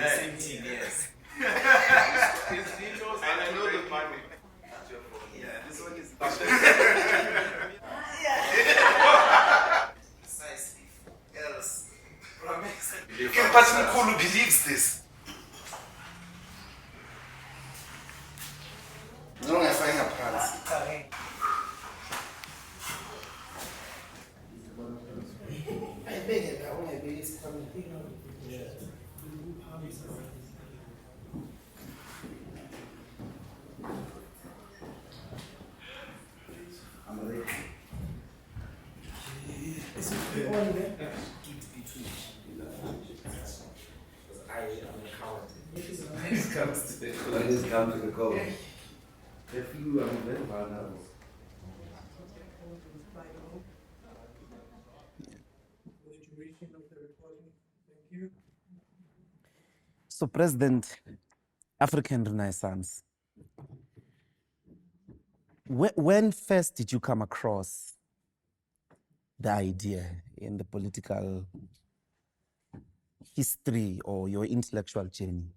Same team, yes. And I know the money. Yeah, this one is. Precisely. Else. But Nkulu believes this. No, I find a pants. I beg it now, I beg it's coming. I'm ready. Is it on there? I am a coward. When it comes to the cold. The flu, I'm very vulnerable. So, President, African Renaissance. When first did you come across the idea in the political history or your intellectual journey,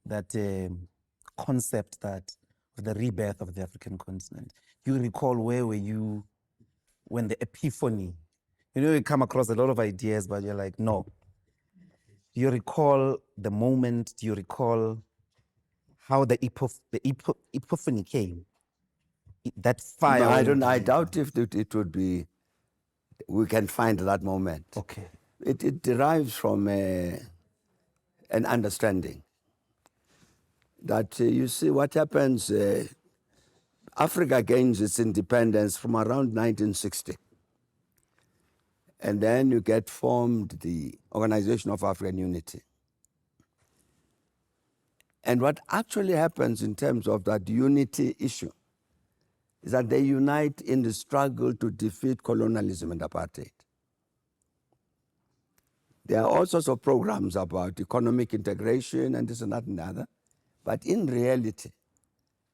that concept that of the rebirth of the African continent? Do you recall where were you when the epiphany? You come across a lot of ideas, but you're like, no. Do you recall the moment? Do you recall how the epiphany came? That fire. No, I doubt if it would be. We can find that moment. Okay. It derives from an understanding that you see what happens. Africa gains its independence from around 1960. And then you get formed the Organization of African Unity. And what actually happens in terms of that unity issue is that they unite in the struggle to defeat colonialism and apartheid. There are all sorts of programs about economic integration and this and that and the other. But in reality,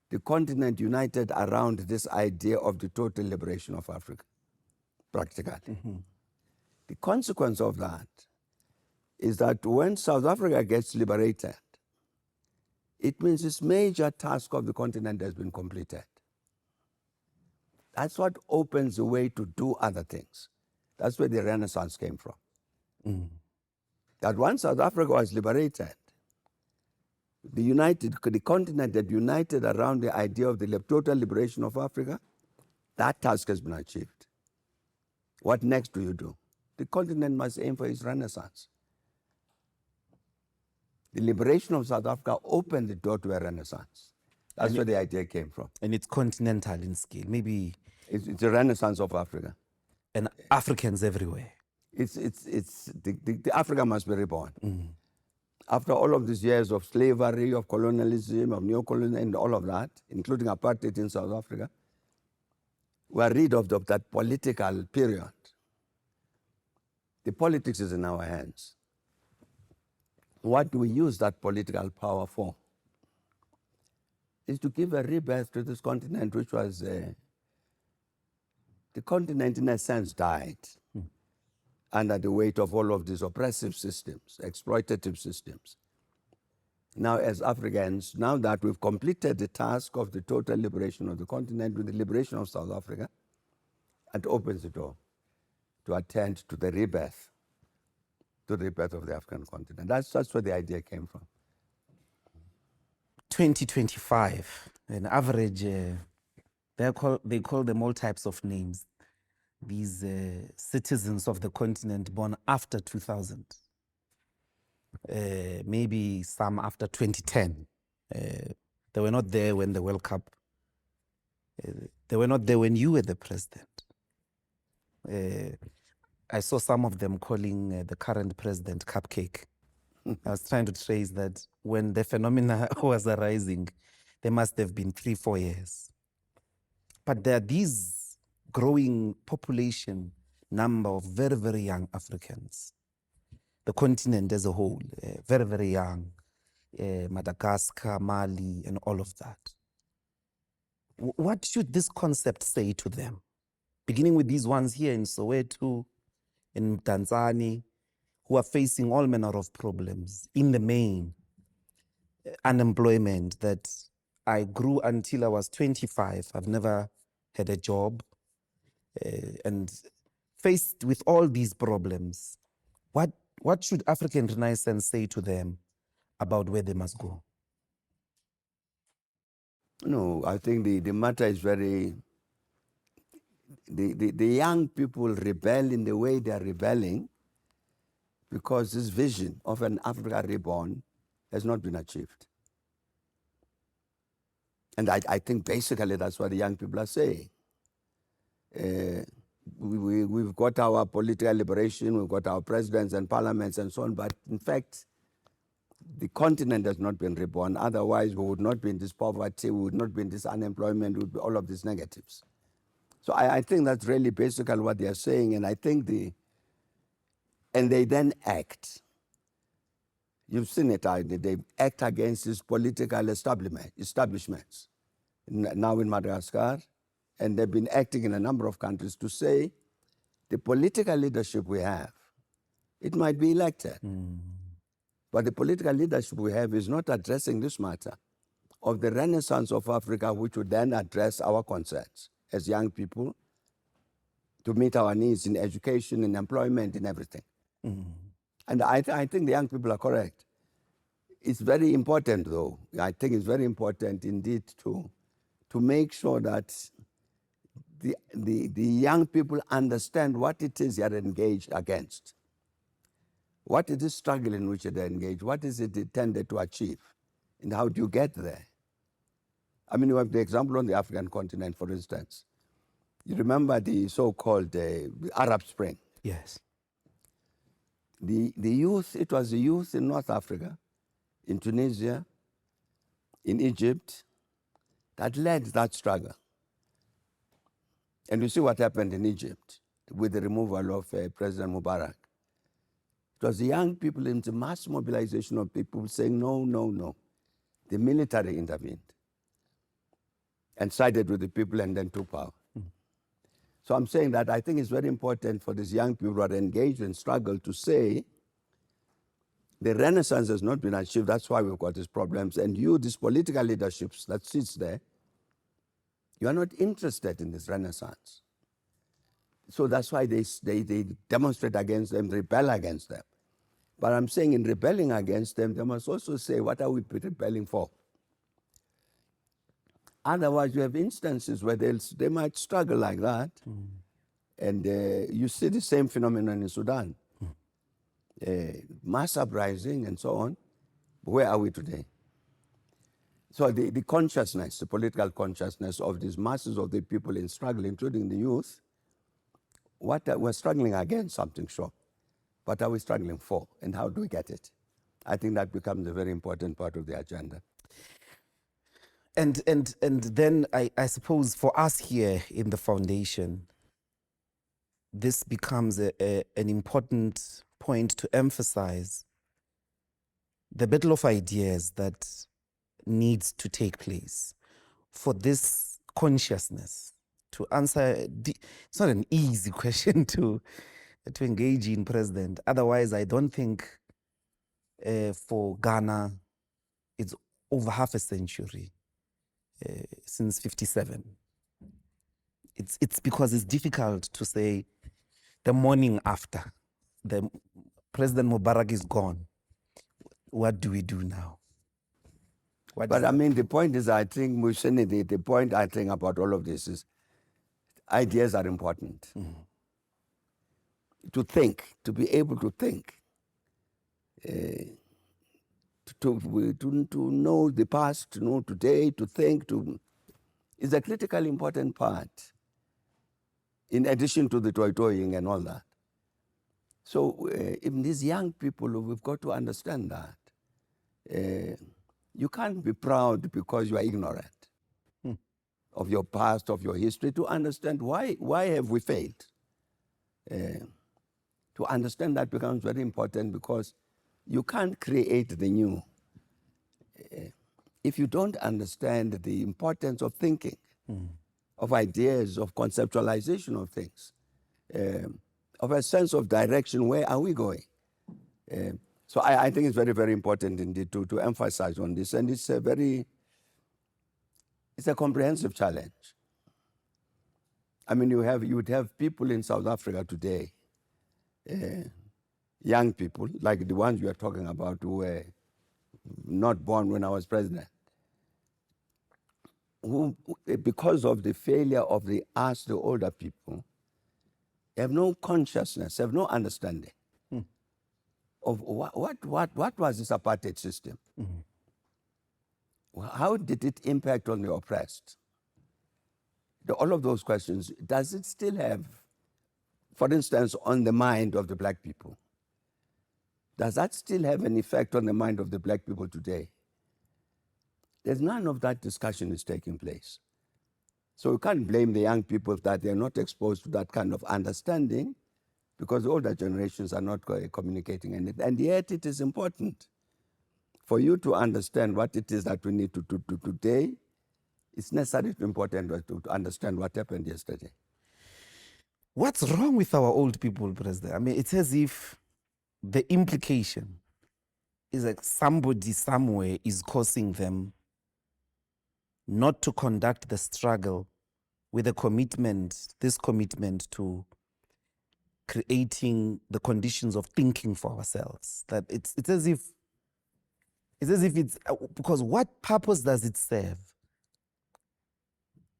the continent united around this idea of the total liberation of Africa, practically. Mm-hmm. The consequence of that is that when South Africa gets liberated, it means this major task of the continent has been completed. That's what opens the way to do other things. That's where the Renaissance came from. Mm. That once South Africa was liberated, the continent that united around the idea of the total liberation of Africa, that task has been achieved. What next do you do? The continent must aim for its Renaissance. The liberation of South Africa opened the door to a Renaissance. That's where the idea came from. And it's continental in scale. Maybe it's the Renaissance of Africa. And Africans everywhere. The Africa must be reborn. Mm. After all of these years of slavery, of colonialism, of neocolonialism, and all of that, including apartheid in South Africa, we are rid of that political period. The politics is in our hands. What do we use that political power for? Is to give a rebirth to this continent, which was, the continent in a sense died under the weight of all of these oppressive systems, exploitative systems. Now as Africans, now that we've completed the task of the total liberation of the continent with the liberation of South Africa, it opens the door to attend to the rebirth of the African continent. That's where the idea came from. 2025, an average, they call them all types of names. These citizens of the continent born after 2000, maybe some after 2010. They were not there when the World Cup, they were not there when you were the president. I saw some of them calling the current president cupcake. I was trying to trace that when the phenomena was arising, there must have been 3-4 years. But there are these growing population number of very, very young Africans. The continent as a whole, very, very young. Madagascar, Mali, and all of that. What should this concept say to them? Beginning with these ones here in Soweto, in Tanzania, who are facing all manner of problems. In the main, unemployment, that I grew until I was 25. I've never had a job. And faced with all these problems, what should African Renaissance say to them about where they must go? No, I think the matter is very, the young people rebel in the way they are rebelling because this vision of an Africa reborn has not been achieved. And I think basically that's what the young people are saying. We've got our political liberation, we've got our presidents and parliaments and so on, but in fact, the continent has not been reborn. Otherwise, we would not be in this poverty, we would not be in this unemployment, we would be all of these negatives. So I think that's really basically what they are saying, and I think and they then act. You've seen it, they act against these political establishments. Now in Madagascar, and they've been acting in a number of countries to say the political leadership we have, it might be elected. But the political leadership we have is not addressing this matter of the renaissance of Africa, which would then address our concerns as young people to meet our needs in education, in employment, in everything. And I think the young people are correct. It's very important, though. I think it's very important indeed to make sure that the young people understand what it is they are engaged against. What is the struggle in which they are engaged? What is it intended to achieve? And how do you get there? I mean, you have the example on the African continent, for instance. You remember the so-called Arab Spring. Yes. The youth, it was the youth in North Africa, in Tunisia, in Egypt, that led that struggle. And you see what happened in Egypt with the removal of President Mubarak. It was the young people in the mass mobilization of people saying, no, no, no. The military intervened and sided with the people and then took power. So I'm saying that I think it's very important for these young people who are engaged in struggle to say the renaissance has not been achieved. That's why we've got these problems. And you, these political leaderships that sits there, you are not interested in this renaissance. So that's why they demonstrate against them, rebel against them. But I'm saying in rebelling against them, they must also say, what are we rebelling for? Otherwise, you have instances where they might struggle like that. And you see the same phenomenon in Sudan. Mass uprising and so on. Where are we today? So the consciousness, the political consciousness of these masses of the people in struggle, including the youth, we're struggling against something, sure. What are we struggling for, and how do we get it? I think that becomes a very important part of the agenda. And then I suppose for us here in the foundation, this becomes an important point to emphasize the battle of ideas that needs to take place for this consciousness to answer. It's not an easy question to engage in, President. Otherwise, I don't think for Ghana, it's over half a century since 57. It's because it's difficult to say the morning after the President Mubarak is gone, what do we do now? But I mean, the point is, I think, Mbuyiseni, the point I think about all of this is ideas are important. To think, to be able to think, to know the past, to know today, to think, is a critically important part, in addition to the toy-toying and all that. So in these young people, we've got to understand that. You can't be proud because you are ignorant of your past, of your history, to understand why have we failed. To understand that becomes very important because you can't create the new if you don't understand the importance of thinking, of ideas, of conceptualization of things, of a sense of direction. Where are we going? So I think it's very, very important indeed to emphasize on this. And it's a comprehensive challenge. I mean, you would have people in South Africa today, young people, like the ones we are talking about, who were not born when I was president, who, because of the failure of the older people, have no consciousness, have no understanding of what was this apartheid system? How did it impact on the oppressed? All of those questions, does it still have, for instance, on the mind of the black people? Does that still have an effect on the mind of the black people today? There's none of that discussion is taking place. So you can't blame the young people that they're not exposed to that kind of understanding, because the older generations are not communicating anything. And yet it is important for you to understand what it is that we need to do today. It's necessarily important to understand what happened yesterday. What's wrong with our old people, President? I mean, it's as if the implication is like somebody somewhere is causing them not to conduct the struggle with a commitment, this commitment to creating the conditions of thinking for ourselves. That it's as if it's because what purpose does it serve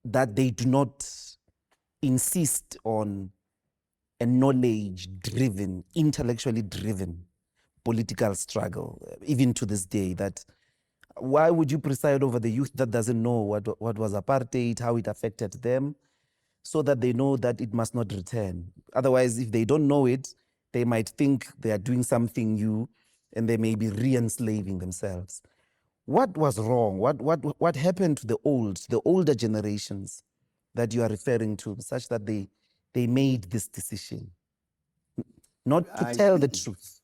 that they do not insist on a knowledge-driven, intellectually driven political struggle, even to this day? That why would you preside over the youth that doesn't know what was apartheid, how it affected them, so that they know that it must not return? Otherwise, if they don't know it, they might think they are doing something new and they may be re-enslaving themselves. What was wrong? What happened to the older generations that you are referring to, such that they made this decision not to tell the truth?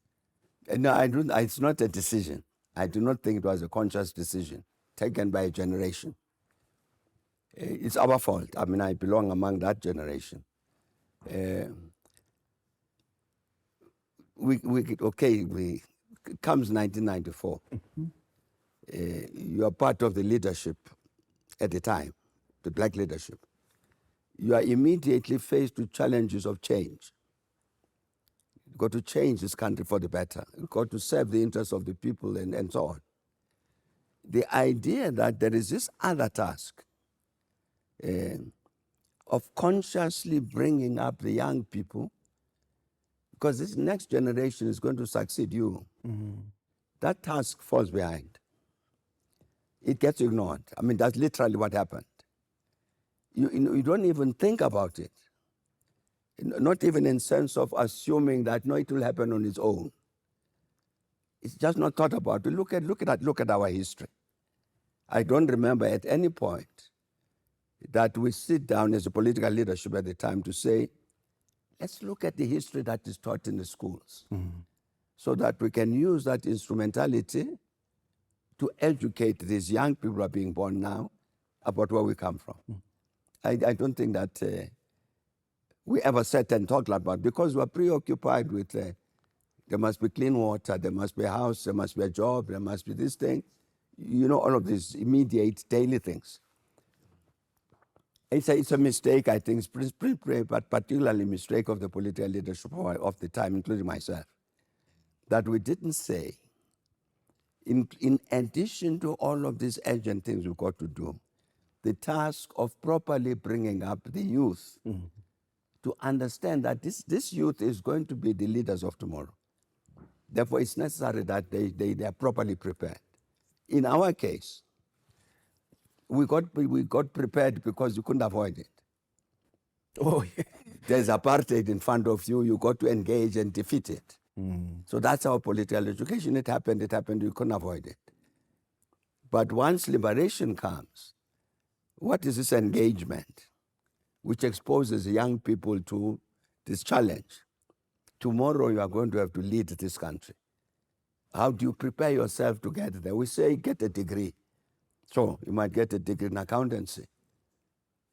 No, I don't. It's not a decision. I do not think it was a conscious decision taken by a generation. It's our fault. I mean, I belong among that generation. Comes 1994. You are part of the leadership at the time, the black leadership. You are immediately faced with challenges of change. You've got to change this country for the better. You've got to serve the interests of the people and so on. The idea that there is this other task of consciously bringing up the young people, because this next generation is going to succeed you, that task falls behind. It gets ignored. I mean, that's literally what happened. You don't even think about it. Not even in sense of assuming that, no, it will happen on its own. It's just not thought about. Look at our history. I don't remember at any point that we sit down as a political leadership at the time to say, let's look at the history that is taught in the schools, so that we can use that instrumentality to educate these young people who are being born now about where we come from. I don't think that we ever sat and talked about, because we're preoccupied with there must be clean water, there must be a house, there must be a job, there must be this thing. You know, all of these immediate daily things. It's a mistake, I think, but particularly a mistake of the political leadership of the time, including myself, that we didn't say, in addition to all of these urgent things we've got to do, the task of properly bringing up the youth to understand that this youth is going to be the leaders of tomorrow. Therefore, it's necessary that they are properly prepared. In our case, we got prepared because you couldn't avoid it. Oh, yeah. There's apartheid in front of you, you got to engage and defeat it. So that's our political education. It happened, you couldn't avoid it. But once liberation comes, what is this engagement which exposes young people to this challenge? Tomorrow you are going to have to lead this country. How do you prepare yourself to get there? We say get a degree. So you might get a degree in accountancy.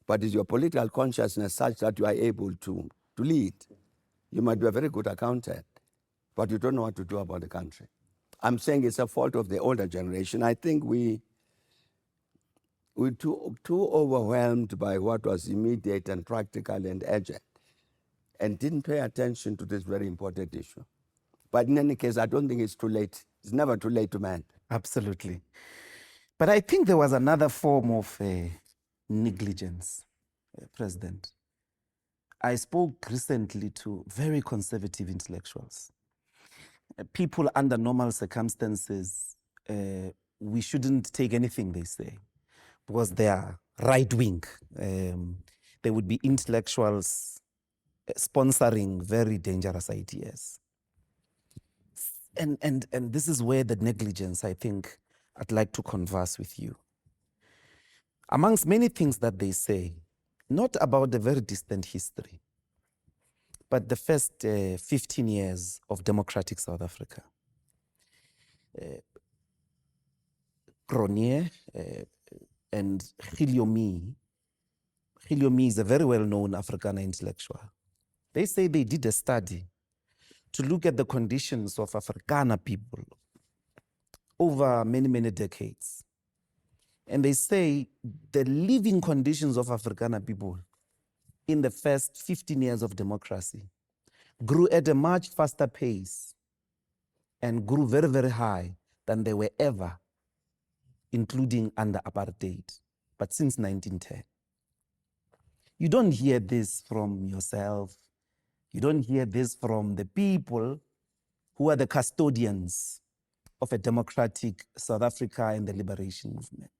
But is your political consciousness such that you are able to lead? You might be a very good accountant, but you don't know what to do about the country. I'm saying it's a fault of the older generation. I think we're too overwhelmed by what was immediate and practical and urgent, and didn't pay attention to this very important issue. But in any case, I don't think it's too late. It's never too late to mend. Absolutely. But I think there was another form of negligence, President. I spoke recently to very conservative intellectuals. People under normal circumstances, we shouldn't take anything they say because they are right-wing. There would be intellectuals sponsoring very dangerous ideas. And this is where the negligence, I think, I'd like to converse with you. Amongst many things that they say, not about the very distant history, but the first 15 years of democratic South Africa. Cronje and Giliomi is a very well-known Afrikaner intellectual. They say they did a study to look at the conditions of Afrikaner people over many, many decades. And they say the living conditions of Afrikaner people in the first 15 years of democracy grew at a much faster pace and grew very, very high than they were ever, including under apartheid, but since 1910. You don't hear this from yourself. You don't hear this from the people who are the custodians of a democratic South Africa and the liberation movement.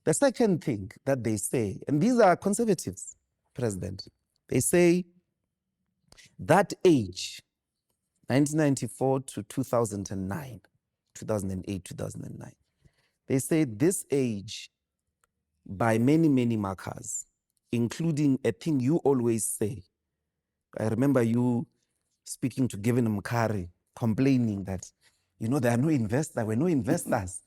The second thing that they say, and these are conservatives, President, they say that age, 1994 to 2009, 2008, 2009, they say this age, by many, many markers, including a thing you always say. I remember you speaking to Gavin Mkari, complaining that, there are no investors, were no investors,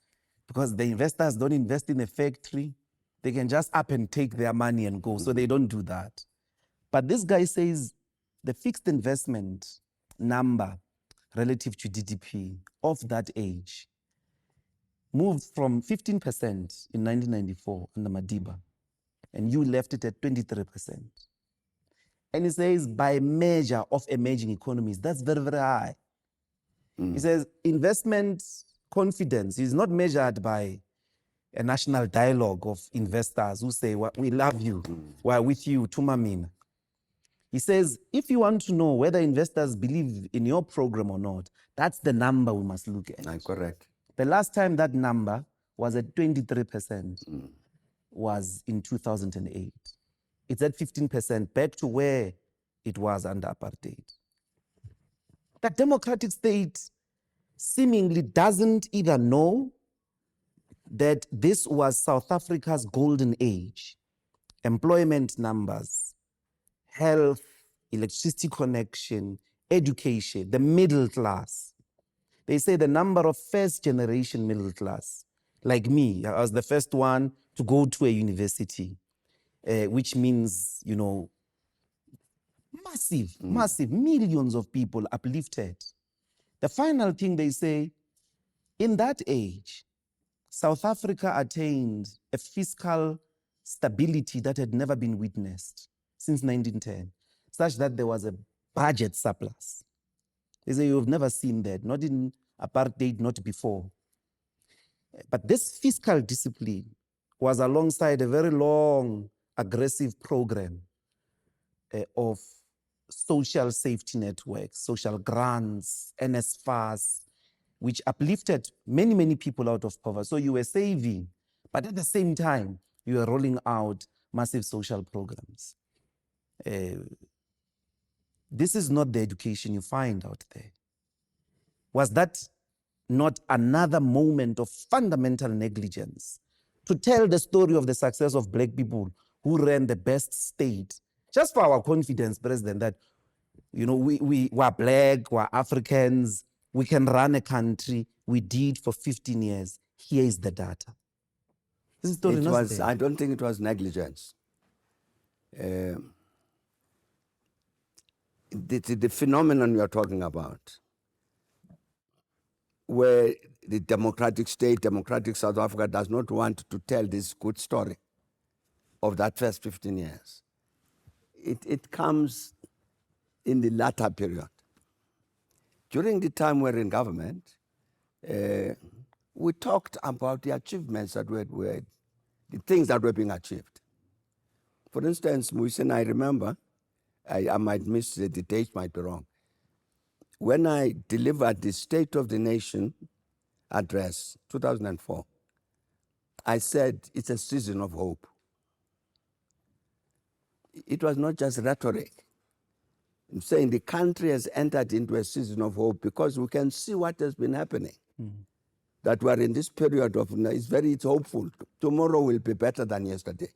because the investors don't invest in a factory. They can just up and take their money and go, so they don't do that. But this guy says the fixed investment number relative to GDP of that age moved from 15% in 1994 under Madiba, and you left it at 23%. And he says, by measure of emerging economies, that's very, very high. He says, investment confidence is not measured by a national dialogue of investors who say, well, we love you, we're with you, Tumamina. He says, if you want to know whether investors believe in your program or not, that's the number we must look at. Correct. The last time that number was at 23% was in 2008. It's at 15%, back to where it was under apartheid. The democratic state seemingly doesn't even know that this was South Africa's golden age. Employment numbers, health, electricity connection, education, the middle class. They say the number of first generation middle class, like me, I was the first one to go to a university, which means, massive millions of people uplifted. The final thing they say, in that age, South Africa attained a fiscal stability that had never been witnessed since 1910, such that there was a budget surplus. They say you've never seen that, not in apartheid, not before. But this fiscal discipline was alongside a very long, aggressive program of social safety networks, social grants, NSFAS, which uplifted many, many people out of poverty. So you were saving, but at the same time, you were rolling out massive social programs. This is not the education you find out there. Was that not another moment of fundamental negligence to tell the story of the success of black people who ran the best state, just for our confidence, President, that we were black, we're Africans, we can run a country. We did for 15 years. Here is the data. This story I don't think it was negligence. The phenomenon you're talking about where the democratic state, democratic South Africa, does not want to tell this good story of that first 15 years. It comes in the latter period. During the time we were in government, we talked about the achievements that were the things that were being achieved. For instance, Mbuyiseni, I remember, I might miss the date, might be wrong. When I delivered the State of the Nation address, 2004, I said it's a season of hope. It was not just rhetoric. I'm saying the country has entered into a season of hope because we can see what has been happening. That we are in this period of, it's hopeful. Tomorrow will be better than yesterday.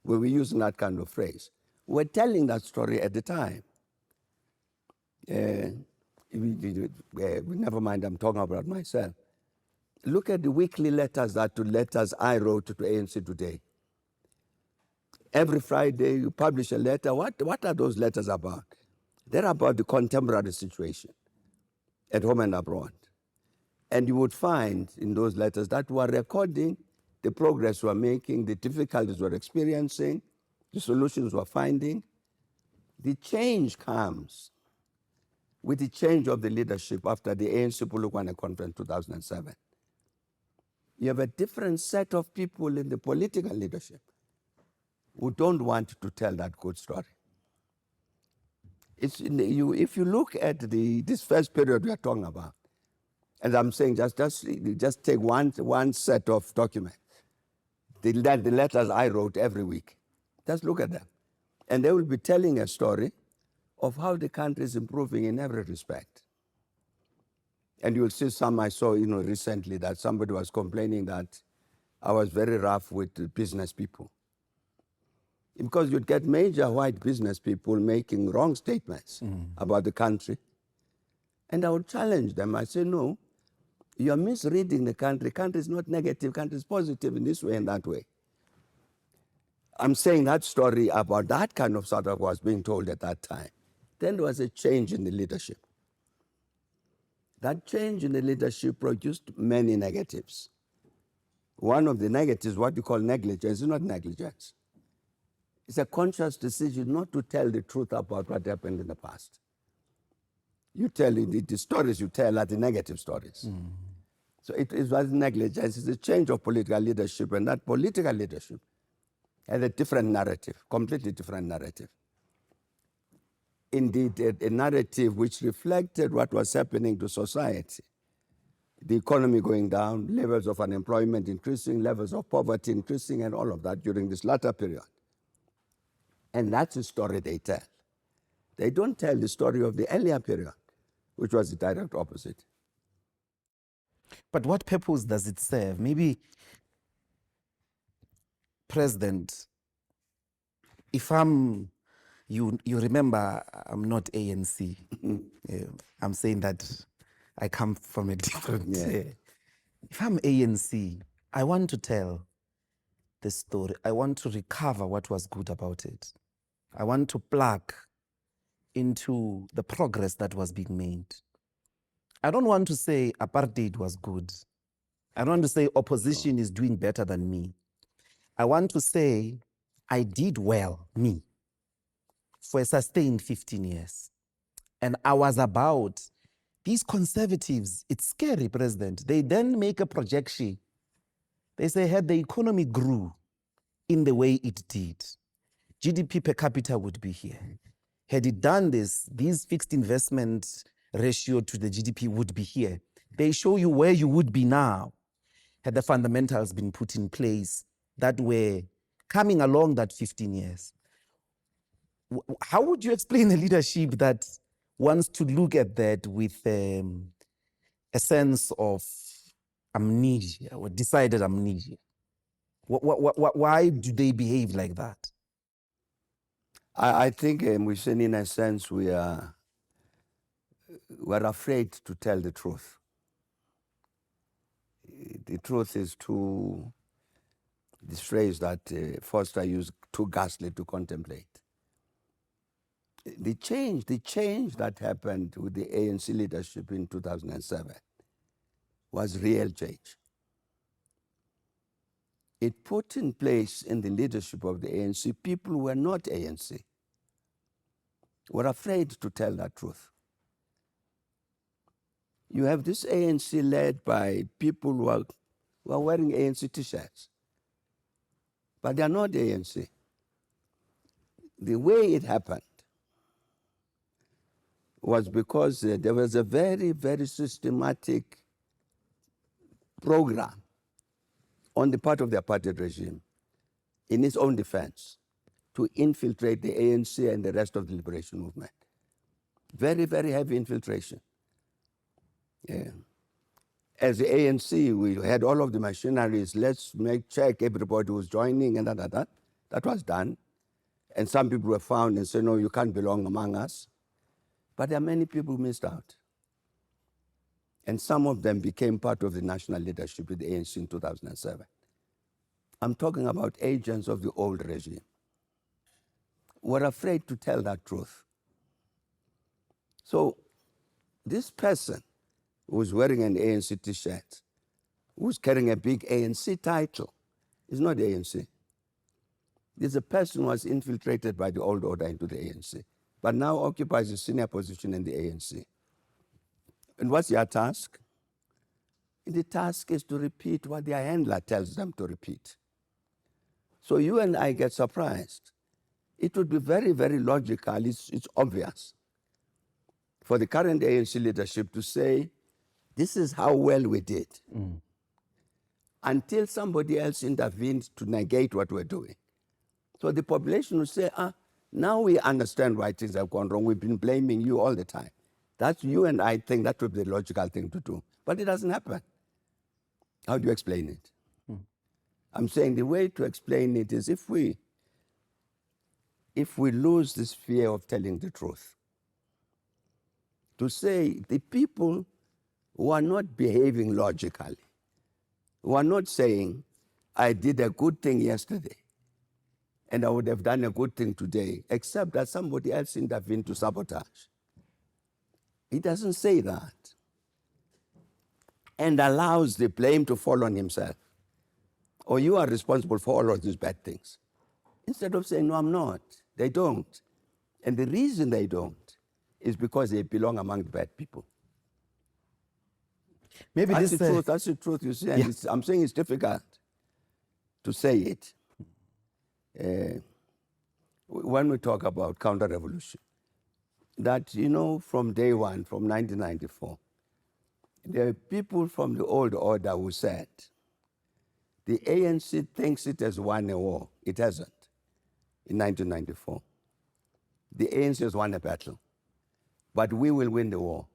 We were using that kind of phrase. We're telling that story at the time. Never mind, I'm talking about myself. Look at the weekly letters I wrote to ANC Today. Every Friday you publish a letter. What are those letters about? They're about the contemporary situation at home and abroad. And you would find in those letters that we're recording the progress we're making, the difficulties we're experiencing, the solutions we're finding. The change comes with the change of the leadership after the ANC Polokwane Conference 2007. You have a different set of people in the political leadership who don't want to tell that good story. If you look at this first period we are talking about, and I'm saying just take one set of documents, the letters I wrote every week. Just look at them. And they will be telling a story of how the country is improving in every respect. And you'll see some I saw recently that somebody was complaining that I was very rough with the business people. Because you'd get major white business people making wrong statements about the country. And I would challenge them. I say, no, you're misreading the country. Country is not negative, country is positive in this way and that way. I'm saying that story about that kind of South Africa was being told at that time. Then there was a change in the leadership. That change in the leadership produced many negatives. One of the negatives, what you call negligence, is not negligence. It's a conscious decision not to tell the truth about what happened in the past. You tell the stories you tell are the negative stories. So it was negligence. It's a change of political leadership, and that political leadership had a different narrative, completely different narrative. Indeed, a narrative which reflected what was happening to society. The economy going down, levels of unemployment increasing, levels of poverty increasing, and all of that during this latter period. And that's the story they tell. They don't tell the story of the earlier period, which was the direct opposite. But what purpose does it serve? Maybe, President, if you remember, I'm not ANC. I'm saying that I come from a different... If I'm ANC, I want to tell the story. I want to recover what was good about it. I want to plug into the progress that was being made. I don't want to say apartheid was good. I don't want to say opposition is doing better than me. I want to say I did well, me, for a sustained 15 years. And I was about, these conservatives, it's scary, President. They then make a projection. They say, had the economy grew in the way it did, GDP per capita would be here. Had it done this, these fixed investment ratio to the GDP would be here. They show you where you would be now had the fundamentals been put in place that were coming along that 15 years. How would you explain a leadership that wants to look at that with a sense of amnesia or decided amnesia? Why do they behave like that? I think Mbuyiseni, in a sense, we're afraid to tell the truth. The truth is this phrase that Foster used, too ghastly to contemplate. The change that happened with the ANC leadership in 2007 was real change. It put in place in the leadership of the ANC people who were not ANC, were afraid to tell that truth. You have this ANC led by people who are wearing ANC t-shirts, but they are not ANC. The way it happened was because there was a very, very systematic program on the part of the apartheid regime in its own defense to infiltrate the ANC and the rest of the liberation movement. Very, very heavy infiltration. Yeah. As the ANC, we had all of the machineries. Let's check everybody who's joining and that. That was done. And some people were found and said, no, you can't belong among us. But there are many people who missed out. And some of them became part of the national leadership with the ANC in 2007. I'm talking about agents of the old regime. Were afraid to tell that truth. So this person who's wearing an ANC t-shirt, who's carrying a big ANC title, is not the ANC. This is a person who was infiltrated by the old order into the ANC, but now occupies a senior position in the ANC. And what's their task? The task is to repeat what their handler tells them to repeat. So you and I get surprised. It would be very, very logical, it's obvious, for the current ANC leadership to say, this is how well we did, until somebody else intervened to negate what we're doing. So the population will say, now we understand why things have gone wrong. We've been blaming you all the time. That's you and I think that would be the logical thing to do. But it doesn't happen. How do you explain it? I'm saying the way to explain it is if we lose this fear of telling the truth, to say the people who are not behaving logically, who are not saying, I did a good thing yesterday, and I would have done a good thing today, except that somebody else intervened to sabotage. He doesn't say that, and allows the blame to fall on himself. Or you are responsible for all of these bad things. Instead of saying, no, I'm not. They don't. And the reason they don't is because they belong among the bad people. Maybe that's this, the truth. That's the truth, you see. And I'm saying it's difficult to say it. When we talk about counter-revolution, that, from day one, from 1994, there are people from the old order who said, the ANC thinks it has won a war. It hasn't in 1994. The ANC has won a battle, but we will win the war.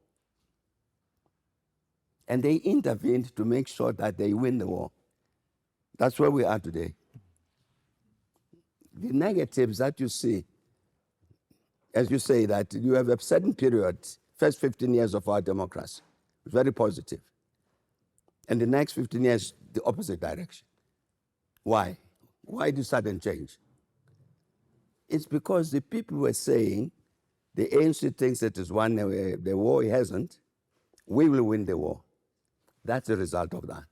And they intervened to make sure that they win the war. That's where we are today. The negatives that you see, as you say, that you have a certain period, first 15 years of our democracy, very positive. And the next 15 years, the opposite direction. Why? Why the sudden change? It's because the people were saying, the ANC thinks it has won the war, it hasn't. We will win the war. That's the result of that.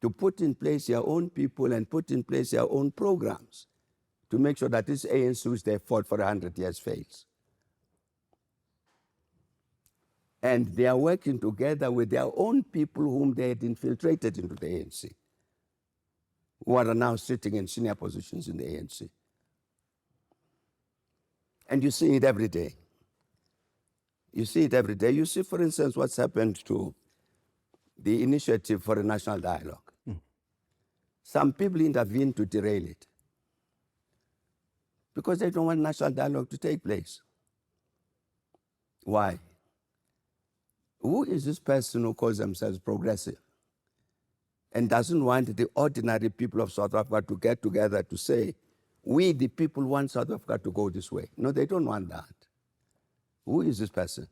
To put in place your own people and put in place your own programs to make sure that this ANC which they fought for 100 years fails. And they are working together with their own people whom they had infiltrated into the ANC, who are now sitting in senior positions in the ANC. And you see it every day. You see it every day. You see, for instance, what's happened to the initiative for a national dialogue. Some people intervene to derail it because they don't want national dialogue to take place. Why? Who is this person who calls themselves progressive and doesn't want the ordinary people of South Africa to get together to say, we, the people, want South Africa to go this way? No, they don't want that. Who is this person?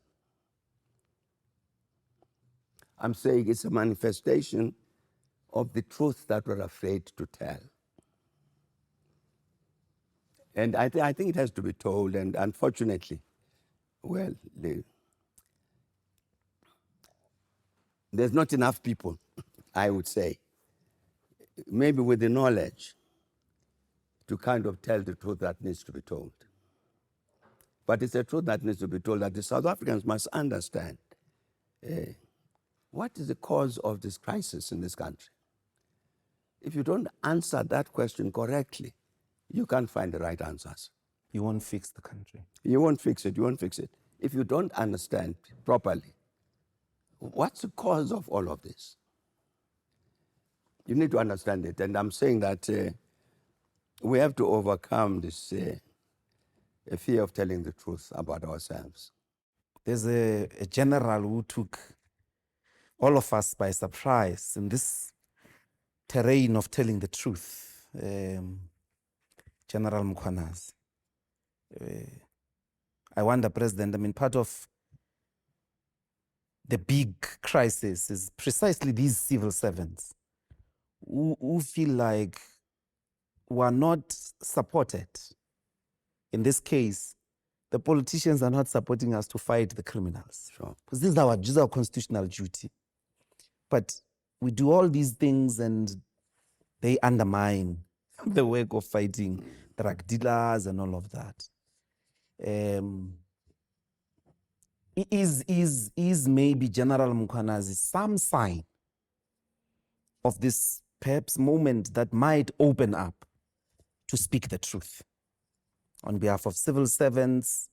I'm saying it's a manifestation of the truth that we're afraid to tell. And I think it has to be told, and unfortunately, well, there's not enough people, I would say, maybe with the knowledge to kind of tell the truth that needs to be told. But it's a truth that needs to be told that the South Africans must understand what is the cause of this crisis in this country. If you don't answer that question correctly, you can't find the right answers. You won't fix the country. You won't fix it, you won't fix it. If you don't understand properly, what's the cause of all of this? You need to understand it. And I'm saying that we have to overcome this fear of telling the truth about ourselves. There's a general who took all of us by surprise in this terrain of telling the truth, General Mkhwanazi. I wonder, President, I mean, part of the big crisis is precisely these civil servants who feel like were not supported. In this case, the politicians are not supporting us to fight the criminals. Sure. Because this is our constitutional duty. But we do all these things and they undermine the work of fighting drug dealers and all of that. Is maybe General Mkhwanazi some sign of this perhaps moment that might open up to speak the truth on behalf of civil servants,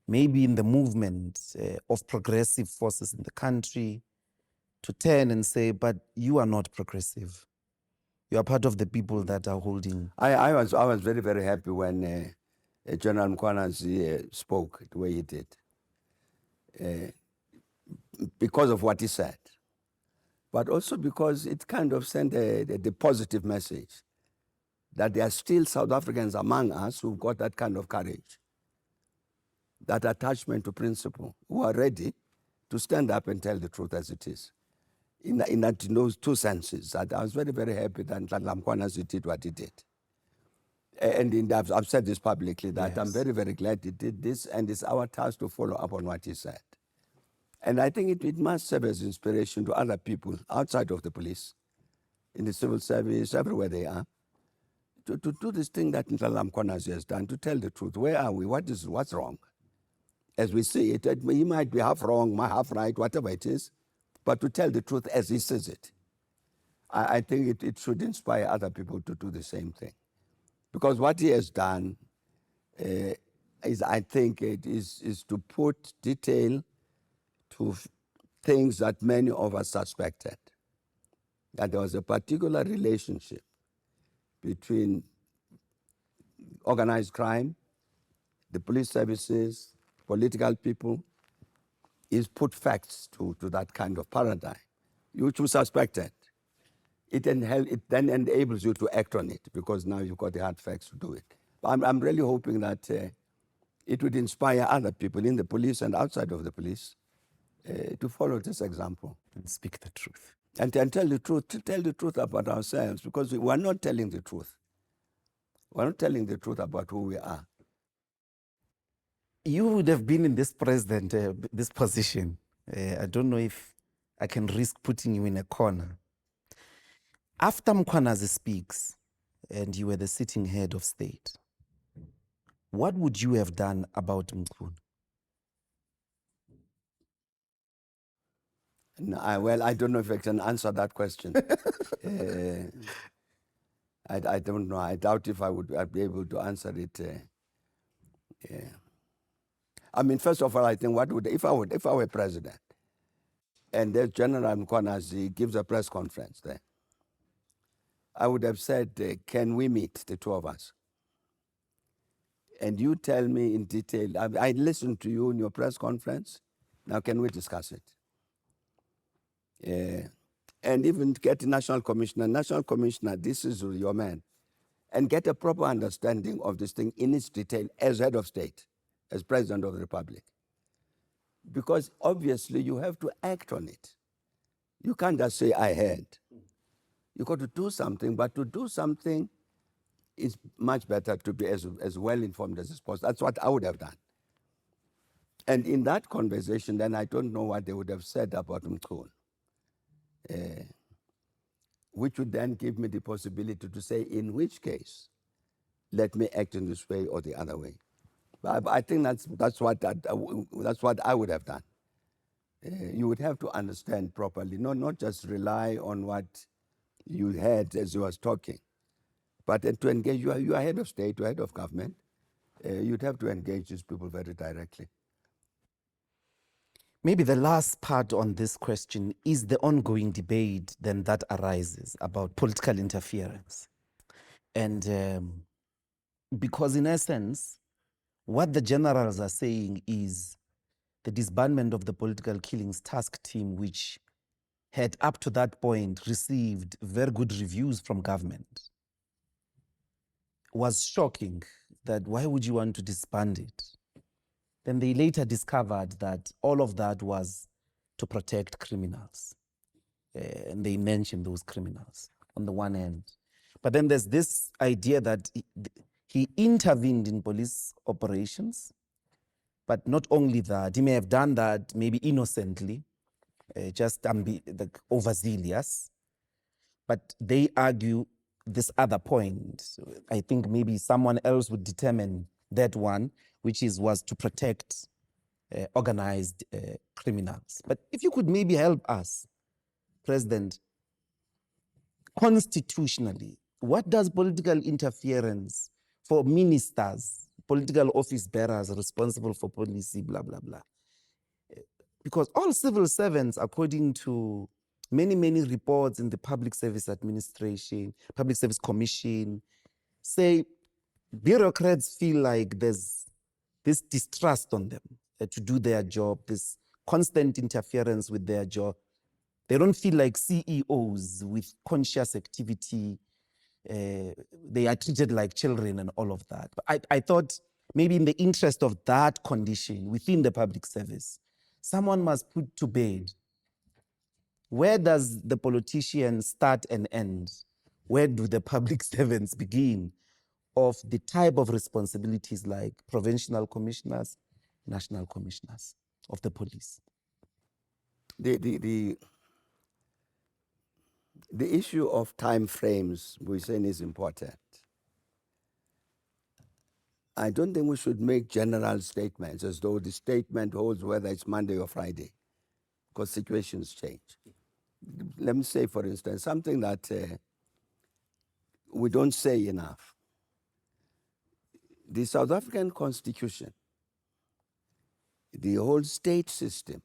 maybe in the movement of progressive forces in the country, to turn and say, but you are not progressive. You are part of the people that are holding. I was very, very happy when General Mkhwanazi spoke the way he did, because of what he said, but also because it kind of sent the positive message that there are still South Africans among us who've got that kind of courage, that attachment to principle, who are ready to stand up and tell the truth as it is. In those two senses, that I was very, very happy that Mkhwanazi did what he did. And I've said this publicly, that yes, I'm very, very glad he did this, and it's our task to follow up on what he said. And I think it must serve as inspiration to other people outside of the police, in the civil service, everywhere they are, to do this thing that Mkhwanazi has done, to tell the truth. Where are we? What's wrong? As we see it, he might be half wrong, half right, whatever it is, but to tell the truth as he says it. I think it should inspire other people to do the same thing. Because what he has done I think it is to put detail to things that many of us suspected. That there was a particular relationship between organized crime, the police services, political people, is put facts to that kind of paradigm, which you suspected. It then enables you to act on it, because now you've got the hard facts to do it. But I'm really hoping that it would inspire other people in the police and outside of the police to follow this example. And speak the truth. And tell the truth, to tell the truth about ourselves, because we are not telling the truth. We're not telling the truth about who we are. You would have been in this this position. I don't know if I can risk putting you in a corner. After Mkhwanazi speaks, and you were the sitting head of state, what would you have done about Mkhwanazi? No, well, I don't know if I can answer that question. I don't know. I doubt if I'd be able to answer it. I mean, first of all, I think if I were president, and there's General Mkhwanazi gives a press conference there, I would have said, can we meet, the two of us? And you tell me in detail, I listened to you in your press conference, now can we discuss it? And even get a national commissioner, this is your man, and get a proper understanding of this thing in its detail as head of state, as president of the republic. Because obviously you have to act on it. You can't just say, I heard. You've got to do something, but to do something is much better to be as well informed as possible. That's what I would have done. And in that conversation, then I don't know what they would have said about Mkhwanazi. which would then give me the possibility to say, in which case, let me act in this way or the other way. But I think that's what I would have done. You would have to understand properly, not just rely on what you heard as you was talking, but to engage. You are head of state, you are head of government. You'd have to engage these people very directly. Maybe the last part on this question is the ongoing debate then that arises about political interference. And because in essence, what the generals are saying is the disbandment of the political killings task team, which had up to that point received very good reviews from government, was shocking. That why would you want to disband it? Then they later discovered that all of that was to protect criminals. And they mentioned those criminals on the one hand. But then there's this idea that he intervened in police operations. But not only that, he may have done that maybe innocently, just like overzealous. But they argue this other point. I think maybe someone else would determine that one, which was to protect organized criminals. But if you could maybe help us, President, constitutionally, what does political interference for ministers, political office bearers responsible for policy, blah, blah, blah? Because all civil servants, according to many, many reports in the Public Service Administration, Public Service Commission, say bureaucrats feel like there's this distrust on them to do their job, this constant interference with their job. They don't feel like CEOs with conscious activity. They are treated like children and all of that. But I thought maybe in the interest of that condition within the public service, someone must put to bed, where does the politician start and end? Where do the public servants begin of the type of responsibilities like provincial commissioners, national commissioners of the police? The issue of time frames, Mbuyiseni, is important. I don't think we should make general statements as though the statement holds whether it's Monday or Friday, because situations change. Let me say, for instance, something that we don't say enough. The South African Constitution, the whole state system,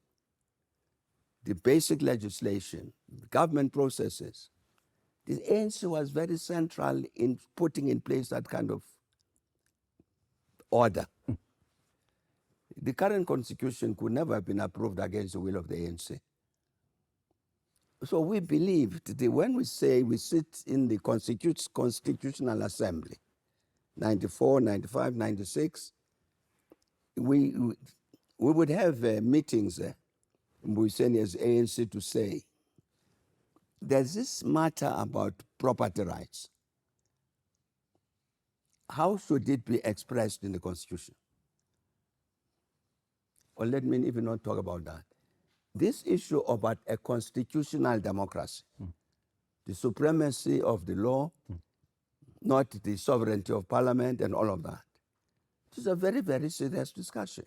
the basic legislation, government processes, the ANC was very central in putting in place that kind of order. The current constitution could never have been approved against the will of the ANC. So we believed that when we say we sit in the Constitutional Assembly, 94, 95, 96, we would have meetings, Mbuyiseni as ANC, to say, there's this matter about property rights. How should it be expressed in the Constitution? Or let me even not talk about that. This issue about a constitutional democracy, the supremacy of the law, not the sovereignty of parliament and all of that. It is a very, very serious discussion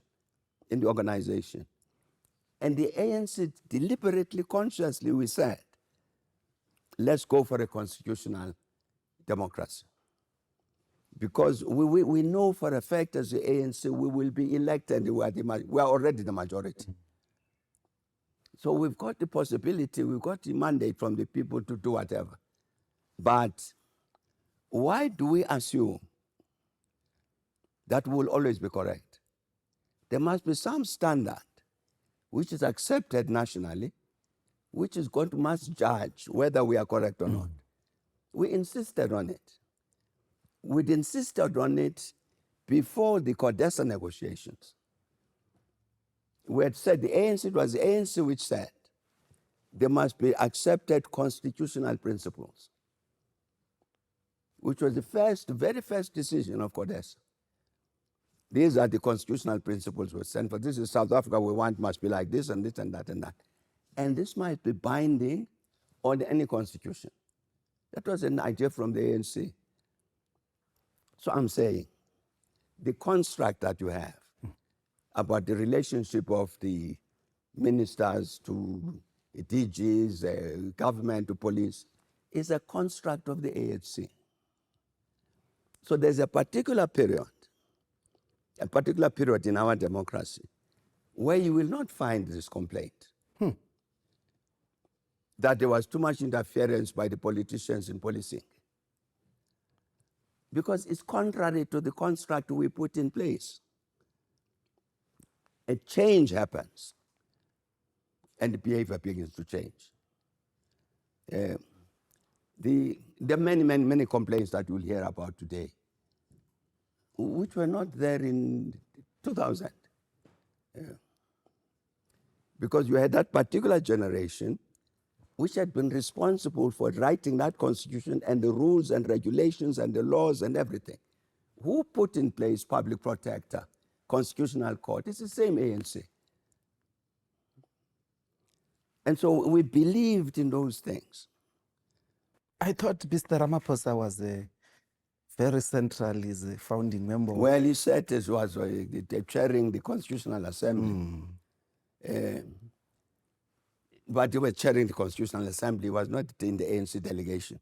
in the organization. And the ANC deliberately, consciously, we said, let's go for a constitutional democracy. Because we know for a fact as the ANC we will be elected, we are already the majority. So we've got the possibility, we've got the mandate from the people to do whatever. But why do we assume that will always be correct? There must be some standard which is accepted nationally, which is going to must judge whether we are correct or not. We insisted on it. We'd insisted on it before the Codesa negotiations. We had said it was the ANC which said there must be accepted constitutional principles, which was the very first decision of Codesa. These are the constitutional principles we sent for. This is South Africa we want must be like this and this and that and that. And this might be binding on any constitution. That was an idea from the ANC. So I'm saying, the construct that you have about the relationship of the ministers to DGs, government to police, is a construct of the ANC. So there's a particular period in our democracy where you will not find this complaint that there was too much interference by the politicians in policing, because it's contrary to the construct we put in place. A change happens, and the behavior begins to change. There are many complaints that you'll hear about today, which were not there in 2000. Because you had that particular generation which had been responsible for writing that constitution and the rules and regulations and the laws and everything. Who put in place public protector, constitutional court? It's the same ANC. And so we believed in those things. I thought Mr. Ramaphosa was very central, is a founding member. Well, he said it was chairing the Constitutional Assembly. But he was chairing the Constitutional Assembly. He was not in the ANC delegation.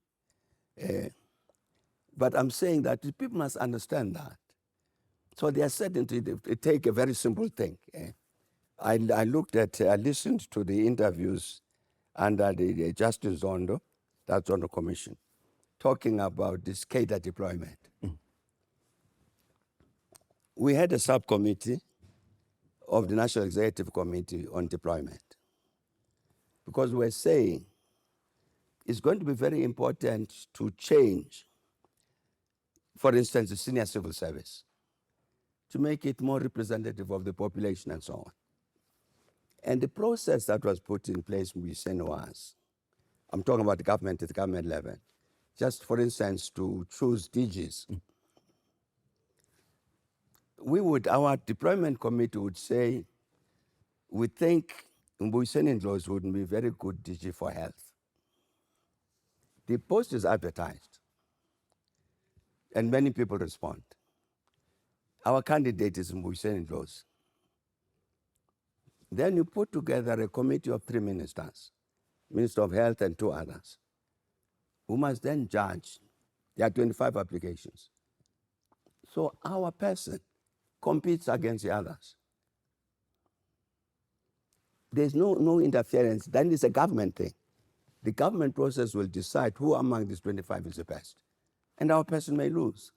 But I'm saying that people must understand that. So they are certain to take a very simple thing. I listened to the interviews under the Justice Zondo, that's on the commission, talking about this cadre deployment. We had a subcommittee of the National Executive Committee on deployment, because we're saying it's going to be very important to change, for instance, the senior civil service, to make it more representative of the population and so on. And the process that was put in place, Mbuyiseni, was, I'm talking about the government at the government level, just for instance, to choose DGs. Our deployment committee would say, we think Mbuyiseni Ndlozi would be a very good DG for health. The post is advertised, and many people respond. Our candidate is Mbuyiseni Ndlozi. Then you put together a committee of 3 ministers, Minister of Health and 2 others, who must then judge. There are 25 applications. So our person competes against the others. There's no interference. Then it's a government thing. The government process will decide who among these 25 is the best. And our person may lose.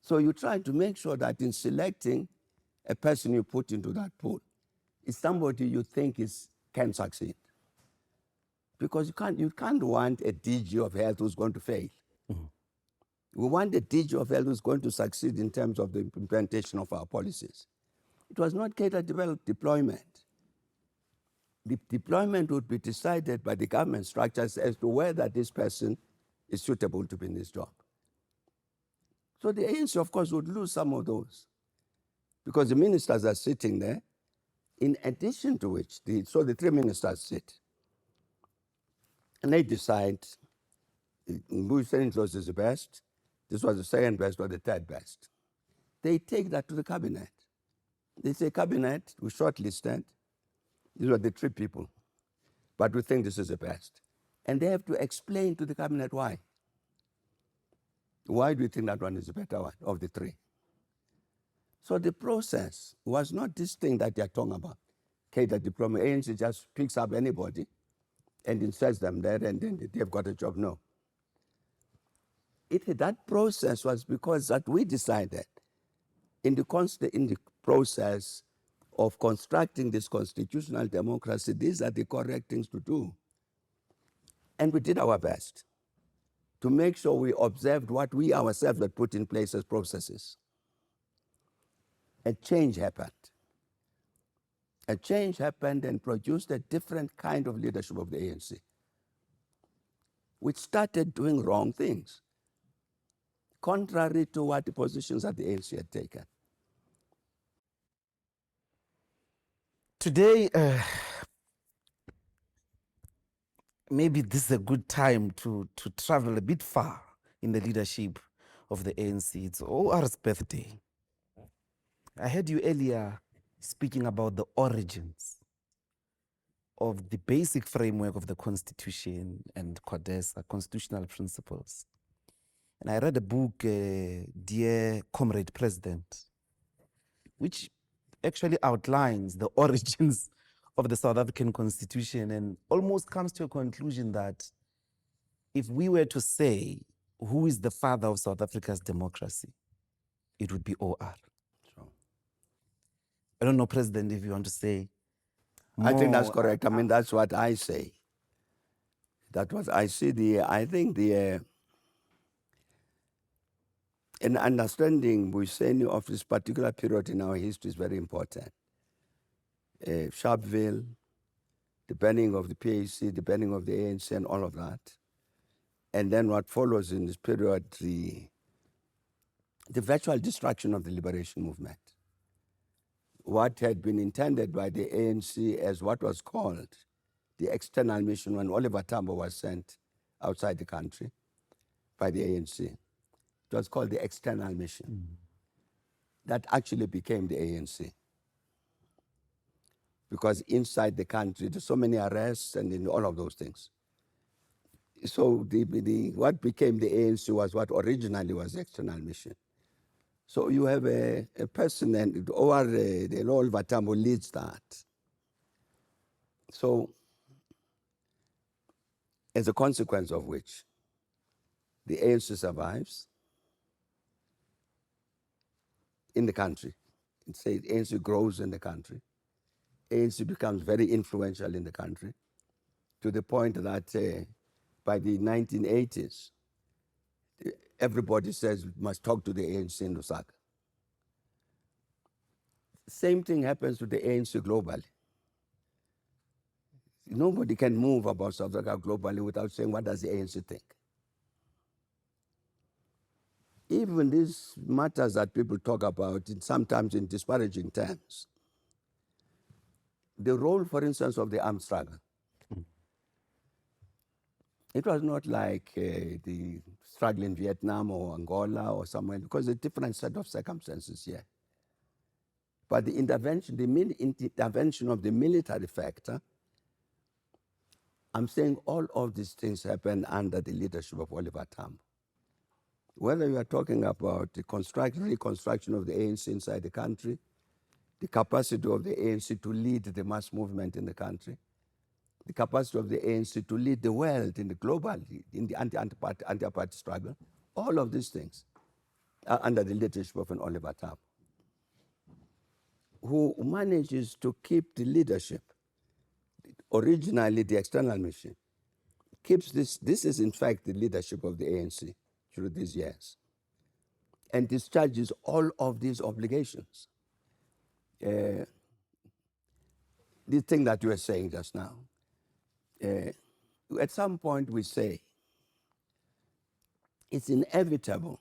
So you try to make sure that in selecting a person you put into that pool is somebody you think can succeed. Because you can't want a DG of health who's going to fail. We want a DG of health who's going to succeed in terms of the implementation of our policies. It was not cadre deployment. The deployment would be decided by the government structures as to whether this person is suitable to be in this job. So the ANC, of course, would lose some of those, because the ministers are sitting there, in addition to which, the 3 ministers sit, and they decide Mbuyiseni Ndlozi is the best, this was the second best or the third best. They take that to the cabinet. They say, cabinet, we shortlisted, these were the 3 people, but we think this is the best. And they have to explain to the cabinet why. Why do you think that one is the better one of the 3? So the process was not this thing that you're talking about. Cadre deployment, ANC just picks up anybody and inserts them there and then they've got a job. No. That process was because that we decided in the process of constructing this constitutional democracy, these are the correct things to do. And we did our best to make sure we observed what we ourselves had put in place as processes. A change happened. A change happened and produced a different kind of leadership of the ANC, which started doing wrong things, contrary to what the positions that the ANC had taken. Today, maybe this is a good time to travel a bit far in the leadership of the ANC. It's OR's birthday. I heard you earlier speaking about the origins of the basic framework of the Constitution and CODESA, constitutional principles. And I read a book, Dear Comrade President, which actually outlines the origins of the South African Constitution and almost comes to a conclusion that if we were to say who is the father of South Africa's democracy, it would be OR. Sure. I don't know, President, if you want to say I think that's more. correct. I mean, that's what I say. That was, I see I think an understanding Mbuyiseni of this particular period in our history is very important. Sharpeville, the banning of the PAC, the banning of the ANC and all of that. And then what follows in this period, the virtual destruction of the liberation movement. What had been intended by the ANC as what was called the external mission when Oliver Tambo was sent outside the country by the ANC. It was called the external mission. That actually became the ANC. Because inside the country, there's so many arrests and in all of those things. So what became the ANC was what originally was the external mission. So you have a person, and Oliver Tambo leads that. So as a consequence of which, the ANC survives in the country. It says ANC grows in the country. ANC becomes very influential in the country to the point that by the 1980s, everybody says we must talk to the ANC in Lusaka. Same thing happens to the ANC globally. Nobody can move about South Africa globally without saying, what does the ANC think? Even these matters that people talk about, sometimes in disparaging terms, the role, for instance, of the armed struggle. It was not like the struggle in Vietnam or Angola or somewhere, because a different set of circumstances here. But the intervention of the military factor, I'm saying all of these things happen under the leadership of Oliver Tambo. Whether you are talking about the reconstruction of the ANC inside the country, the capacity of the ANC to lead the mass movement in the country, the capacity of the ANC to lead the world in the global, in the anti-apartheid struggle, all of these things are under the leadership of an Oliver Tambo, who manages to keep the leadership, originally the external mission, keeps this is in fact the leadership of the ANC through these years, and discharges all of these obligations. The thing that you were saying just now, at some point we say it's inevitable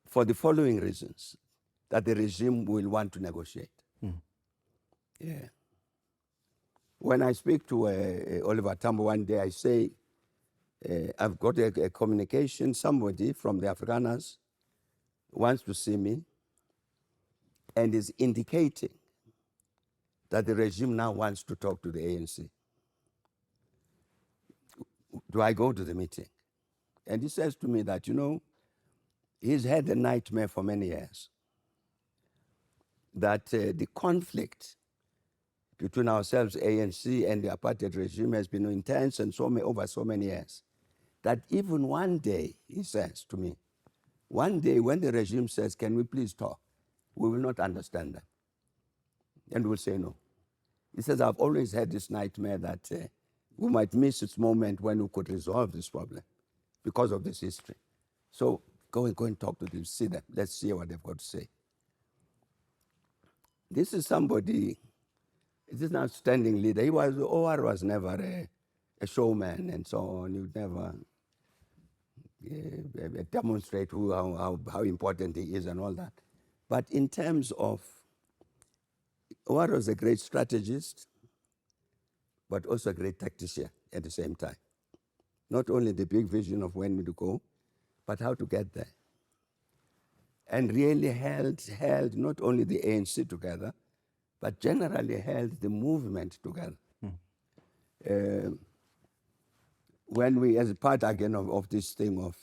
for the following reasons that the regime will want to negotiate. Yeah. When I speak to Oliver Tambo one day, I say, I've got a communication, somebody from the Afrikaners wants to see me and is indicating that the regime now wants to talk to the ANC. Do I go to the meeting? And he says to me that, he's had a nightmare for many years, that the conflict between ourselves, ANC, and the apartheid regime has been intense and over so many years, that even one day, he says to me, one day when the regime says, can we please talk, we will not understand that. And we'll say no. He says, I've always had this nightmare that we might miss this moment when we could resolve this problem because of this history. So go and talk to them, see them. Let's see what they've got to say. This is somebody, this is an outstanding leader. OR was never a showman and so on. He would never demonstrate how important he is and all that. But in terms of, OR was a great strategist, but also a great tactician. at the same time. Not only the big vision of when to go, but how to get there. And really held not only the ANC together, but generally held the movement together. When we, as a part again of this thing of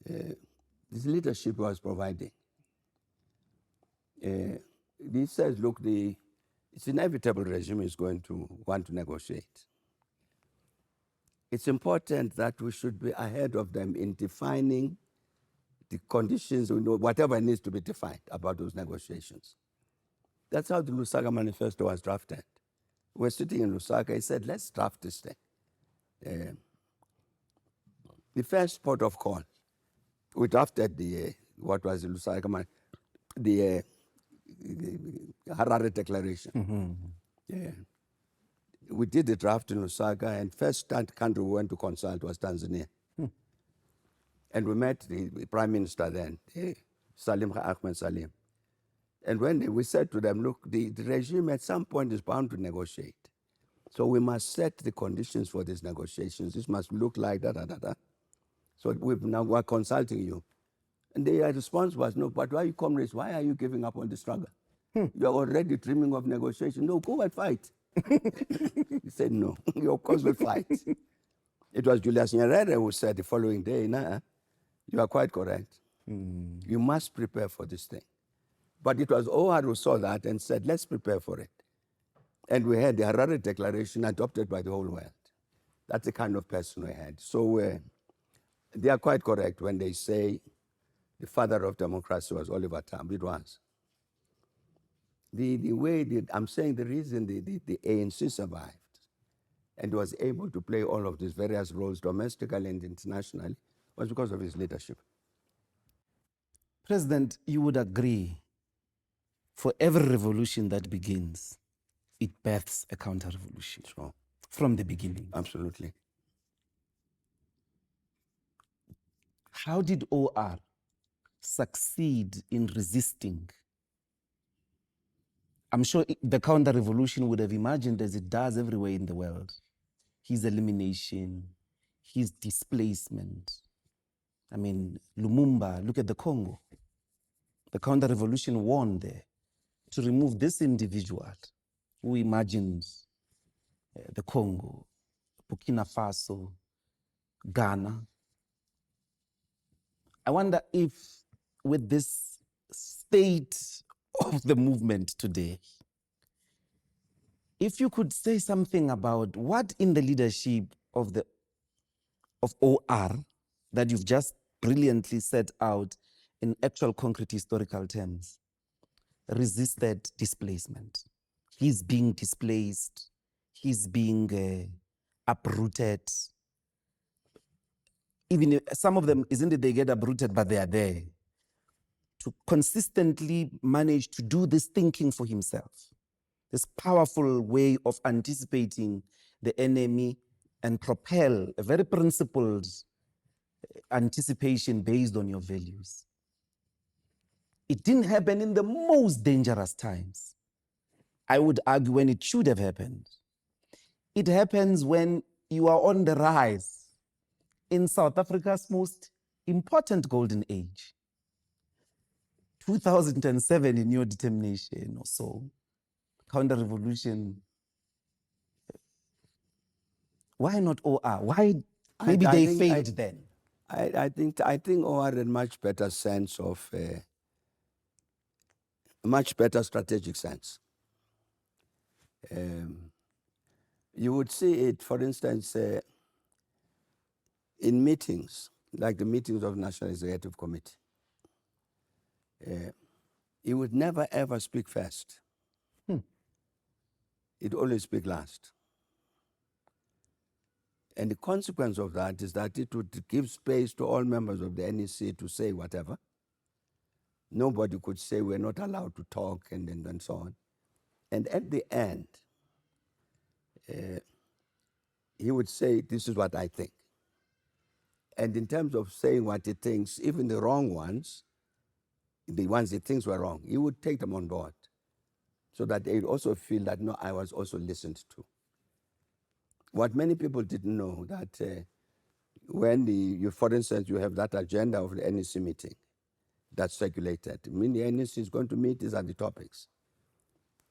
this leadership was providing, he says, look, it's inevitable regime is going to want to negotiate. It's important that we should be ahead of them in defining the conditions, whatever needs to be defined about those negotiations. That's how the Lusaka Manifesto was drafted. We're sitting in Lusaka, he said, let's draft this thing. The first port of call, we drafted what was the Lusaka, the Harare Declaration. Yeah. We did the draft in Lusaka, and first country we went to consult was Tanzania. And we met the Prime Minister then, Salim Ahmed Salim. And when we said to them, look, the regime at some point is bound to negotiate. So we must set the conditions for these negotiations. This must look like da. So we're consulting you. And their response was, no, but why, comrades, why are you giving up on the struggle? You're already dreaming of negotiation. No, go and fight. He said, no, you of course will fight. It was Julius Nyerere who said the following day, nah, you are quite correct. You must prepare for this thing. But it was OR who saw that and said, let's prepare for it. And we had the Harare Declaration adopted by the whole world. That's the kind of person we had. So they are quite correct when they say the father of democracy was Oliver Tambo. It was. I'm saying the reason the ANC survived and was able to play all of these various roles domestically and internationally was because of his leadership. President, you would agree, for every revolution that begins, it births a counter-revolution. Sure. From the beginning. Absolutely. How did OR succeed in resisting? I'm sure the counter-revolution would have imagined, as it does everywhere in the world, his elimination, his displacement. I mean, Lumumba, look at the Congo. The counter-revolution won there to remove this individual who imagined the Congo, Burkina Faso, Ghana. I wonder if with this state of the movement today, if you could say something about what in the leadership of OR that you've just brilliantly set out in actual concrete historical terms, resisted displacement. He's being displaced, he's being uprooted. Even some of them, isn't it, they get uprooted, but they are there to consistently manage to do this thinking for himself, this powerful way of anticipating the enemy and propel a very principled anticipation based on your values. It didn't happen in the most dangerous times. I would argue when it should have happened. It happens when you are on the rise in South Africa's most important golden age. 2007 in your determination or so, counter-revolution. Why not OR? Why? Maybe they failed then. I think OR had a much better sense of, a much better strategic sense. You would see it, for instance, in meetings, like the meetings of National Executive Committee. He would never ever speak first. He'd always speak last. And the consequence of that is that it would give space to all members of the NEC to say whatever. Nobody could say we're not allowed to talk and so on. And at the end, he would say, this is what I think. And in terms of saying what he thinks, even the wrong ones, the ones he thinks were wrong, he would take them on board, so that they'd also feel that, no, I was also listened to. What many people didn't know that when for instance, you have that agenda of the NEC meeting that's circulated. I mean, the NEC is going to meet, these are the topics.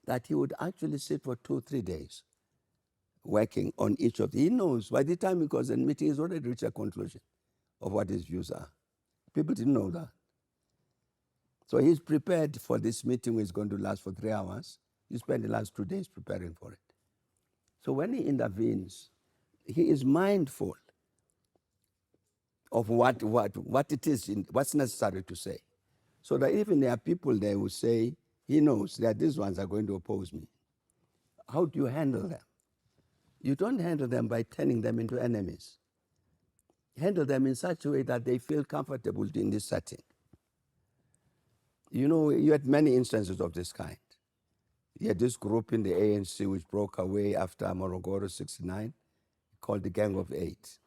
That he would actually sit for 2-3 days working on each of them. He knows by the time he goes and meeting, he's already reached a conclusion of what his views are. People didn't know that. So he's prepared for this meeting, which is going to last for 3 hours. He spent the last 2 days preparing for it. So when he intervenes, he is mindful of what it is, what's necessary to say. So that even there are people there who say, he knows that these ones are going to oppose me. How do you handle them? You don't handle them by turning them into enemies. Handle them in such a way that they feel comfortable in this setting. You know, you had many instances of this kind. You had this group in the ANC which broke away after Morogoro 69, called the Gang of Eight.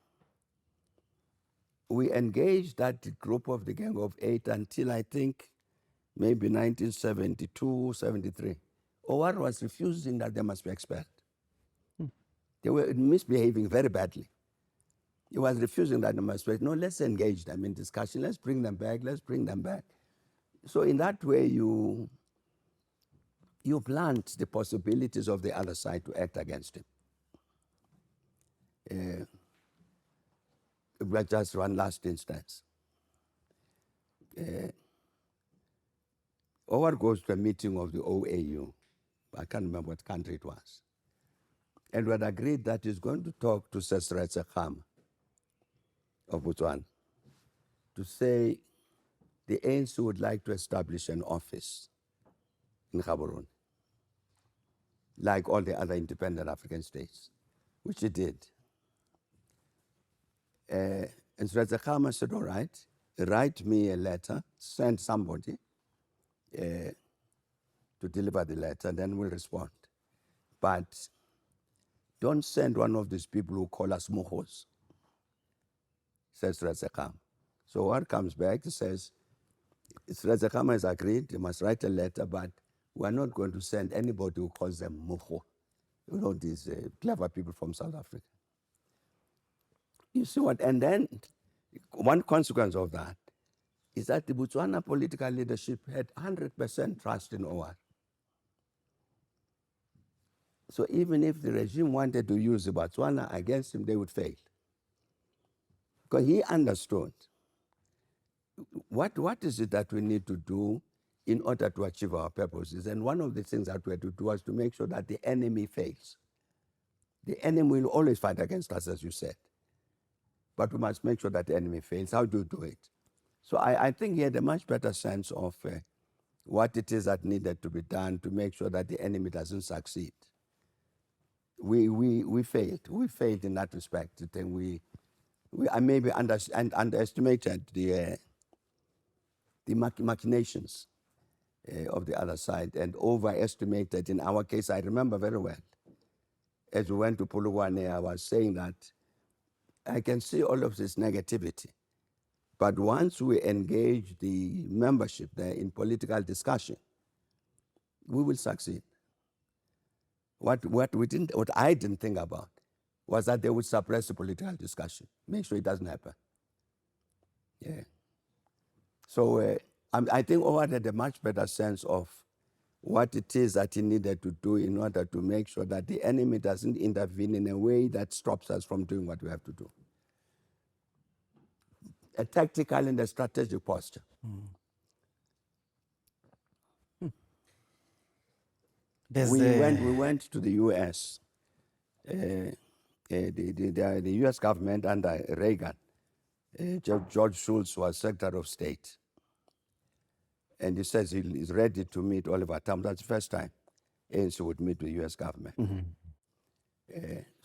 We engaged that group of the Gang of Eight until I think maybe 1972, 73. OR was refusing that they must be expelled. They were misbehaving very badly. He was refusing that they must be, no, let's engage them in discussion, let's bring them back, let's bring them back. So in that way, you plant the possibilities of the other side to act against him. But just one last instance. Howard goes to a meeting of the OAU. I can't remember what country it was. And we had agreed that he's going to talk to Sesretse Khama of Botswana to say the ANC would like to establish an office in Gaborone, like all the other independent African states, which he did. And Sesretse Khama said, all right, write me a letter, send somebody to deliver the letter, then we'll respond. But don't send one of these people who call us mohos, says Sesretse Khama. So what comes back, he says, Sesretse Khama has agreed, he must write a letter, but we're not going to send anybody who calls them moho. You know, these clever people from South Africa. You see what, and then one consequence of that is that the Botswana political leadership had 100% trust in OR. So even if the regime wanted to use the Botswana against him, they would fail. Because he understood what is it that we need to do in order to achieve our purposes. And one of the things that we had to do was to make sure that the enemy fails. The enemy will always fight against us, as you said. But we must make sure that the enemy fails. How do you do it? So I think he had a much better sense of what it is that needed to be done to make sure that the enemy doesn't succeed. We failed. We failed in that respect. And we maybe underestimated the machinations of the other side and overestimated, in our case, I remember very well, as we went to Polokwane, I was saying that I can see all of this negativity. But once we engage the membership there in political discussion, we will succeed. What I didn't think about was that they would suppress the political discussion, make sure it doesn't happen. Yeah. So I think Howard had a much better sense of what it is that he needed to do in order to make sure that the enemy doesn't intervene in a way that stops us from doing what we have to do. A tactical and a strategic posture. We went to the U.S. The U.S. government under Reagan, George Shultz was Secretary of State. And he says he's ready to meet Oliver Tambo. That's the first time ANC would meet the U.S. government.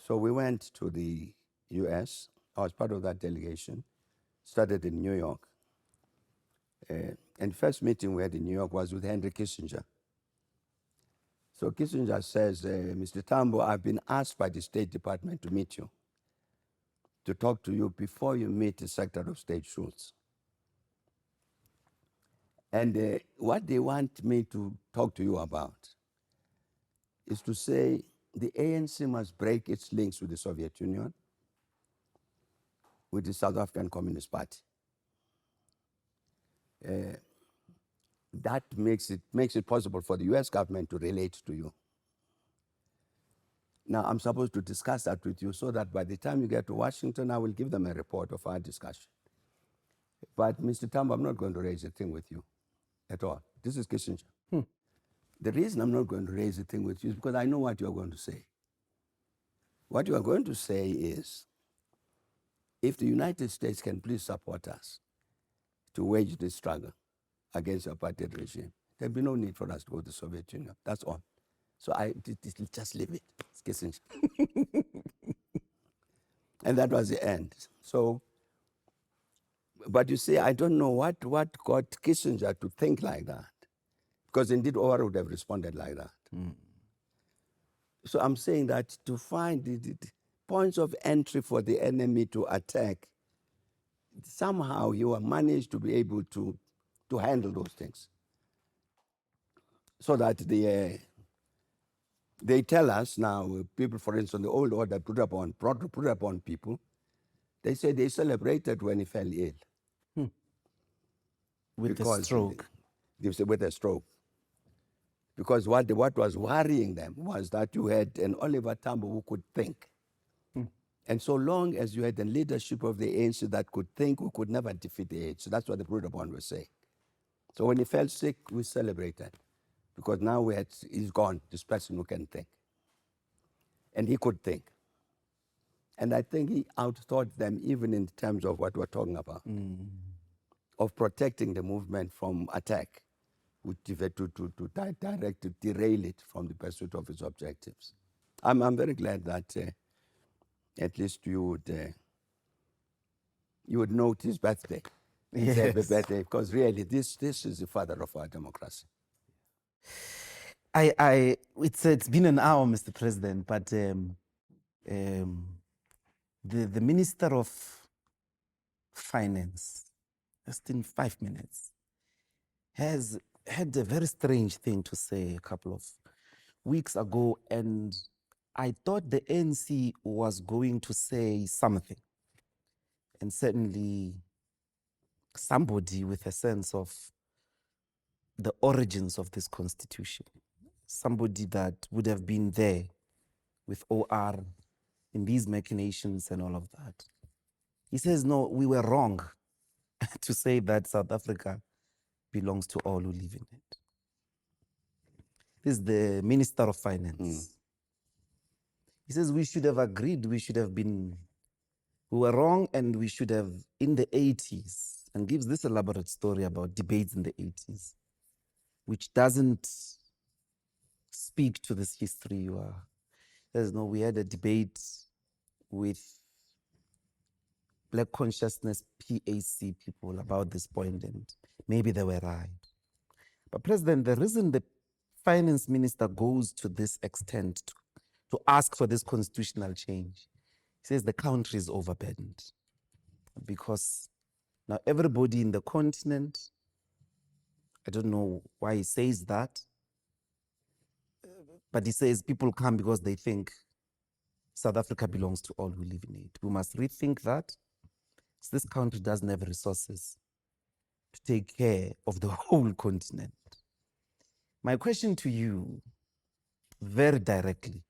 So we went to the U.S. I was part of that delegation. Started in New York. And the first meeting we had in New York was with Henry Kissinger. So Kissinger says, Mr. Tambo, I've been asked by the State Department to meet you, to talk to you before you meet the Secretary of State Shultz. And what they want me to talk to you about is to say, the ANC must break its links with the Soviet Union, with the South African Communist Party. That makes it possible for the US government to relate to you. Now, I'm supposed to discuss that with you so that by the time you get to Washington, I will give them a report of our discussion. But Mr. Tambo, I'm not going to raise a thing with you at all. This is Kissinger. The reason I'm not going to raise a thing with you is because I know what you're going to say. What you are going to say is, if the United States can please support us to wage this struggle against the apartheid regime, there'll be no need for us to go to the Soviet Union. That's all. So just leave it. It's Kissinger. And that was the end. So, but you see, I don't know what got Kissinger to think like that. Because indeed, Owaru would have responded like that. So I'm saying that to find the points of entry for the enemy to attack, somehow you have managed to be able to handle those things. So that they tell us now, people, for instance, the old order put upon people, they say they celebrated when he fell ill. With a stroke. With a stroke. Because what was worrying them was that you had an Oliver Tambo who could think. And so long as you had the leadership of the ANC that could think, we could never defeat the ANC. So that's what the Broederbond was saying. So when he fell sick, we celebrated. Because now he's gone, this person who can think. And he could think. And I think he outthought them even in terms of what we're talking about, of protecting the movement from attack, to direct, to derail it from the pursuit of its objectives. I'm very glad that at least you would note his birthday. Yes. Happy birthday, because really this is the father of our democracy. It's been an hour, Mr. President, but the Minister of Finance, just in 5 minutes, has had a very strange thing to say a couple of weeks ago, and I thought the ANC was going to say something, and certainly somebody with a sense of the origins of this constitution, somebody that would have been there with OR in these machinations and all of that. He says, no, we were wrong to say that South Africa belongs to all who live in it. This is the Minister of Finance. He says we should have agreed, we were wrong, and we should have, in the 80s, and gives this elaborate story about debates in the 80s, which doesn't speak to this history. There's no, we had a debate with Black Consciousness PAC people about this point, and maybe they were right. But President, the reason the finance minister goes to this extent to ask for this constitutional change, he says the country is overburdened. Because now everybody in the continent, I don't know why he says that, but he says people come because they think South Africa belongs to all who live in it. We must rethink that. So this country doesn't have resources to take care of the whole continent. My question to you, very directly,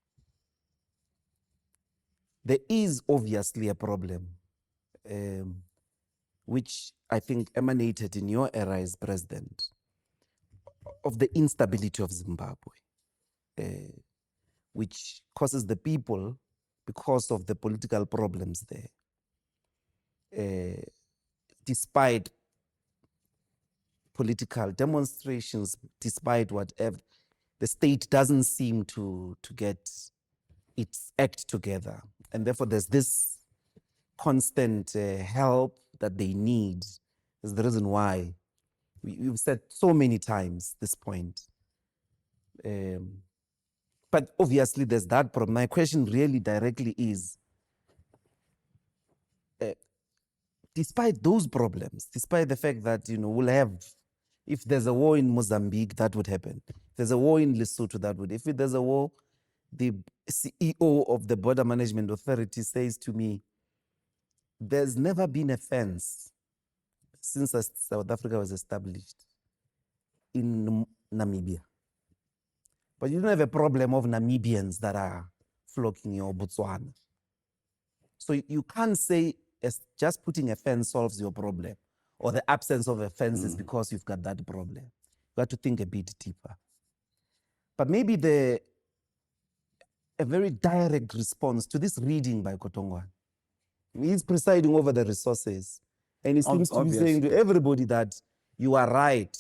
there is obviously a problem which I think emanated in your era as president, of the instability of Zimbabwe, which causes the people, because of the political problems there, despite political demonstrations, despite whatever, the state doesn't seem to get its act together. And therefore there's this constant help that they need. Is the reason why we've said so many times this point. But obviously there's that problem. My question really directly is, despite those problems, despite the fact that, we'll have, if there's a war in Mozambique, that would happen. If there's a war in Lesotho, that would. If there's a war the CEO of the Border Management Authority says to me, there's never been a fence since South Africa was established in Namibia. But you don't have a problem of Namibians that are flocking your Botswana. So you can't say just putting a fence solves your problem, or the absence of a fence is because you've got that problem. You got to think a bit deeper. But maybe a very direct response to this reading by Kotongwane. He's presiding over the resources, and he seems to be saying to everybody that you are right.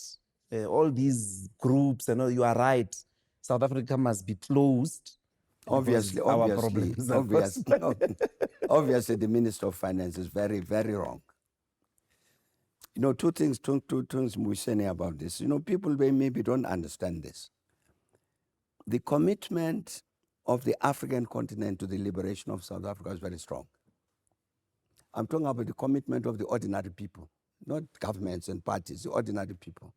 All these groups, you are right. South Africa must be closed. Obviously, the Minister of Finance is very, very wrong. Two things we say about this. People maybe don't understand this. The commitment of the African continent to the liberation of South Africa is very strong. I'm talking about the commitment of the ordinary people, not governments and parties, the ordinary people.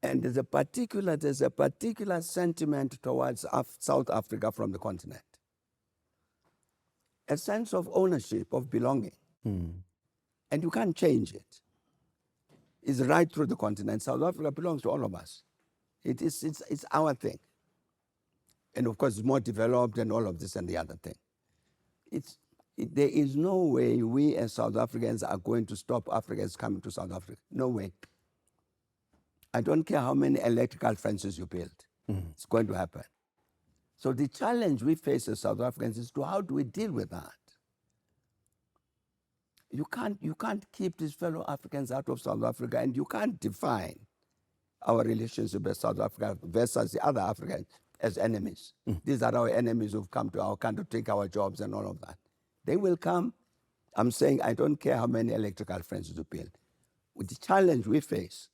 And there's a particular sentiment towards South Africa from the continent. A sense of ownership, of belonging. And you can't change it. It's right through the continent. South Africa belongs to all of us. It's our thing. And of course, it's more developed and all of this and the other thing. There is no way we as South Africans are going to stop Africans coming to South Africa. No way. I don't care how many electrical fences you build. It's going to happen. So the challenge we face as South Africans is how do we deal with that? You can't keep these fellow Africans out of South Africa, and you can't define our relationship with South Africa versus the other Africans as enemies. These are our enemies who've come to our country to take our jobs and all of that. They will come. I'm saying I don't care how many electrical fences you build. With the challenge we face,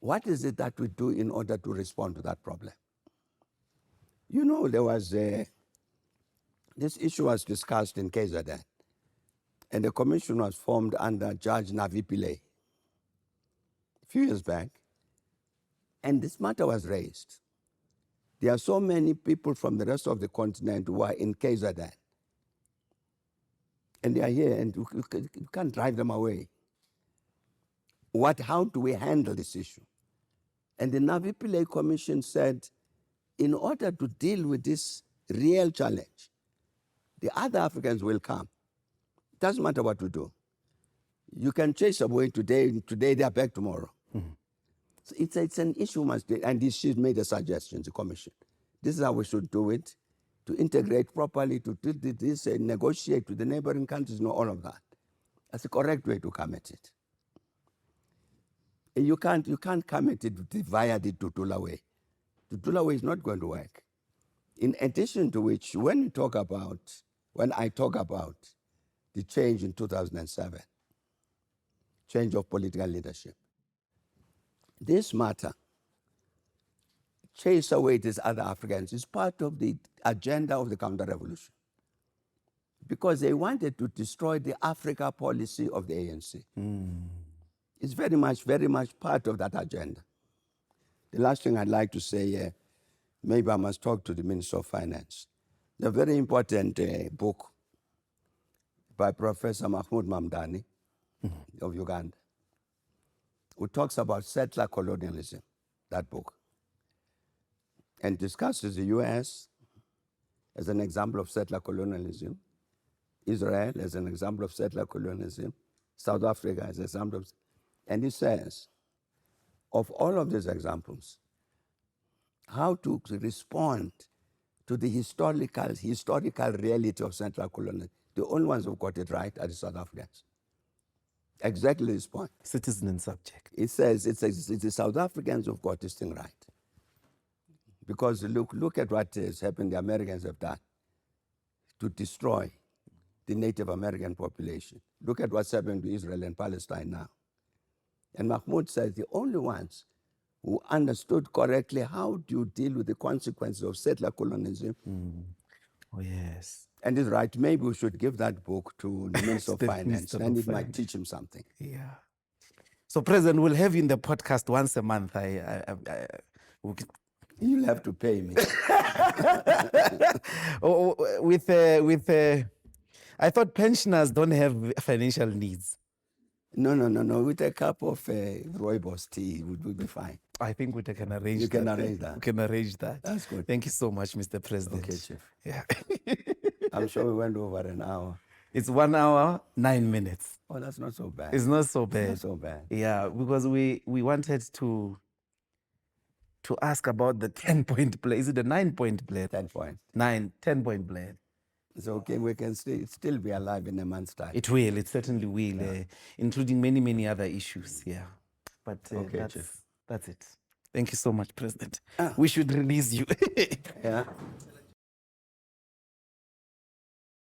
what is it that we do in order to respond to that problem? There was this issue was discussed in KZN, and a commission was formed under Judge Navi Pillay a few years back, and this matter was raised. There are so many people from the rest of the continent who are in KZN, and they are here, and you can't drive them away. How do we handle this issue? And the Navi Pillay Commission said, in order to deal with this real challenge, the other Africans will come. It doesn't matter what we do. You can chase them away today they are back tomorrow. So it's an issue, and she's made a suggestion, the commission. This is how we should do it, to integrate properly, to do this, negotiate with the neighboring countries, all of that. That's the correct way to come at it. You can't come at it via the Tutula way. Tutula way is not going to work. In addition to which, when I talk about the change in 2007, change of political leadership, this matter, chase away these other Africans, is part of the agenda of the counter-revolution. Because they wanted to destroy the Africa policy of the ANC. It's very much part of that agenda. The last thing I'd like to say, maybe I must talk to the Minister of Finance. There's a very important book by Professor Mahmoud Mamdani of Uganda, who talks about settler colonialism, that book, and discusses the US as an example of settler colonialism, Israel as an example of settler colonialism, South Africa as an example of, and he says, of all of these examples, how to respond to the historical reality of settler colonialism. The only ones who got it right are the South Africans. Exactly this point. Citizen and subject. It says it's the South Africans who've got this thing right. Because look at what has happened, the Americans have done to destroy the Native American population. Look at what's happening to Israel and Palestine now. And Mahmoud says the only ones who understood correctly how do you deal with the consequences of settler colonialism. Oh, yes. And he's right, maybe we should give that book to the Minister of Finance, and it might teach him something. Yeah. So, President, we'll have you in the podcast once a month. You'll have to pay me. I thought pensioners don't have financial needs. No. With a cup of rooibos tea, it would be fine. I think we can arrange You that. can arrange that. We can arrange that. That's good. Thank you so much, Mr. President. Okay, Chief. Yeah. I'm sure we went over an hour. It's 1 hour, 9 minutes. Oh, that's not so bad. It's not so bad. Not so bad. Yeah, because we wanted to ask about the 10-point plan. Is it a 9-point plan? 10 points. 10-point plan. It's okay. We can still be alive in a month's time. It will. It certainly will, including many other issues. Yeah, but Okay, that's it. Thank you so much, President. Ah. We should release you. Yeah.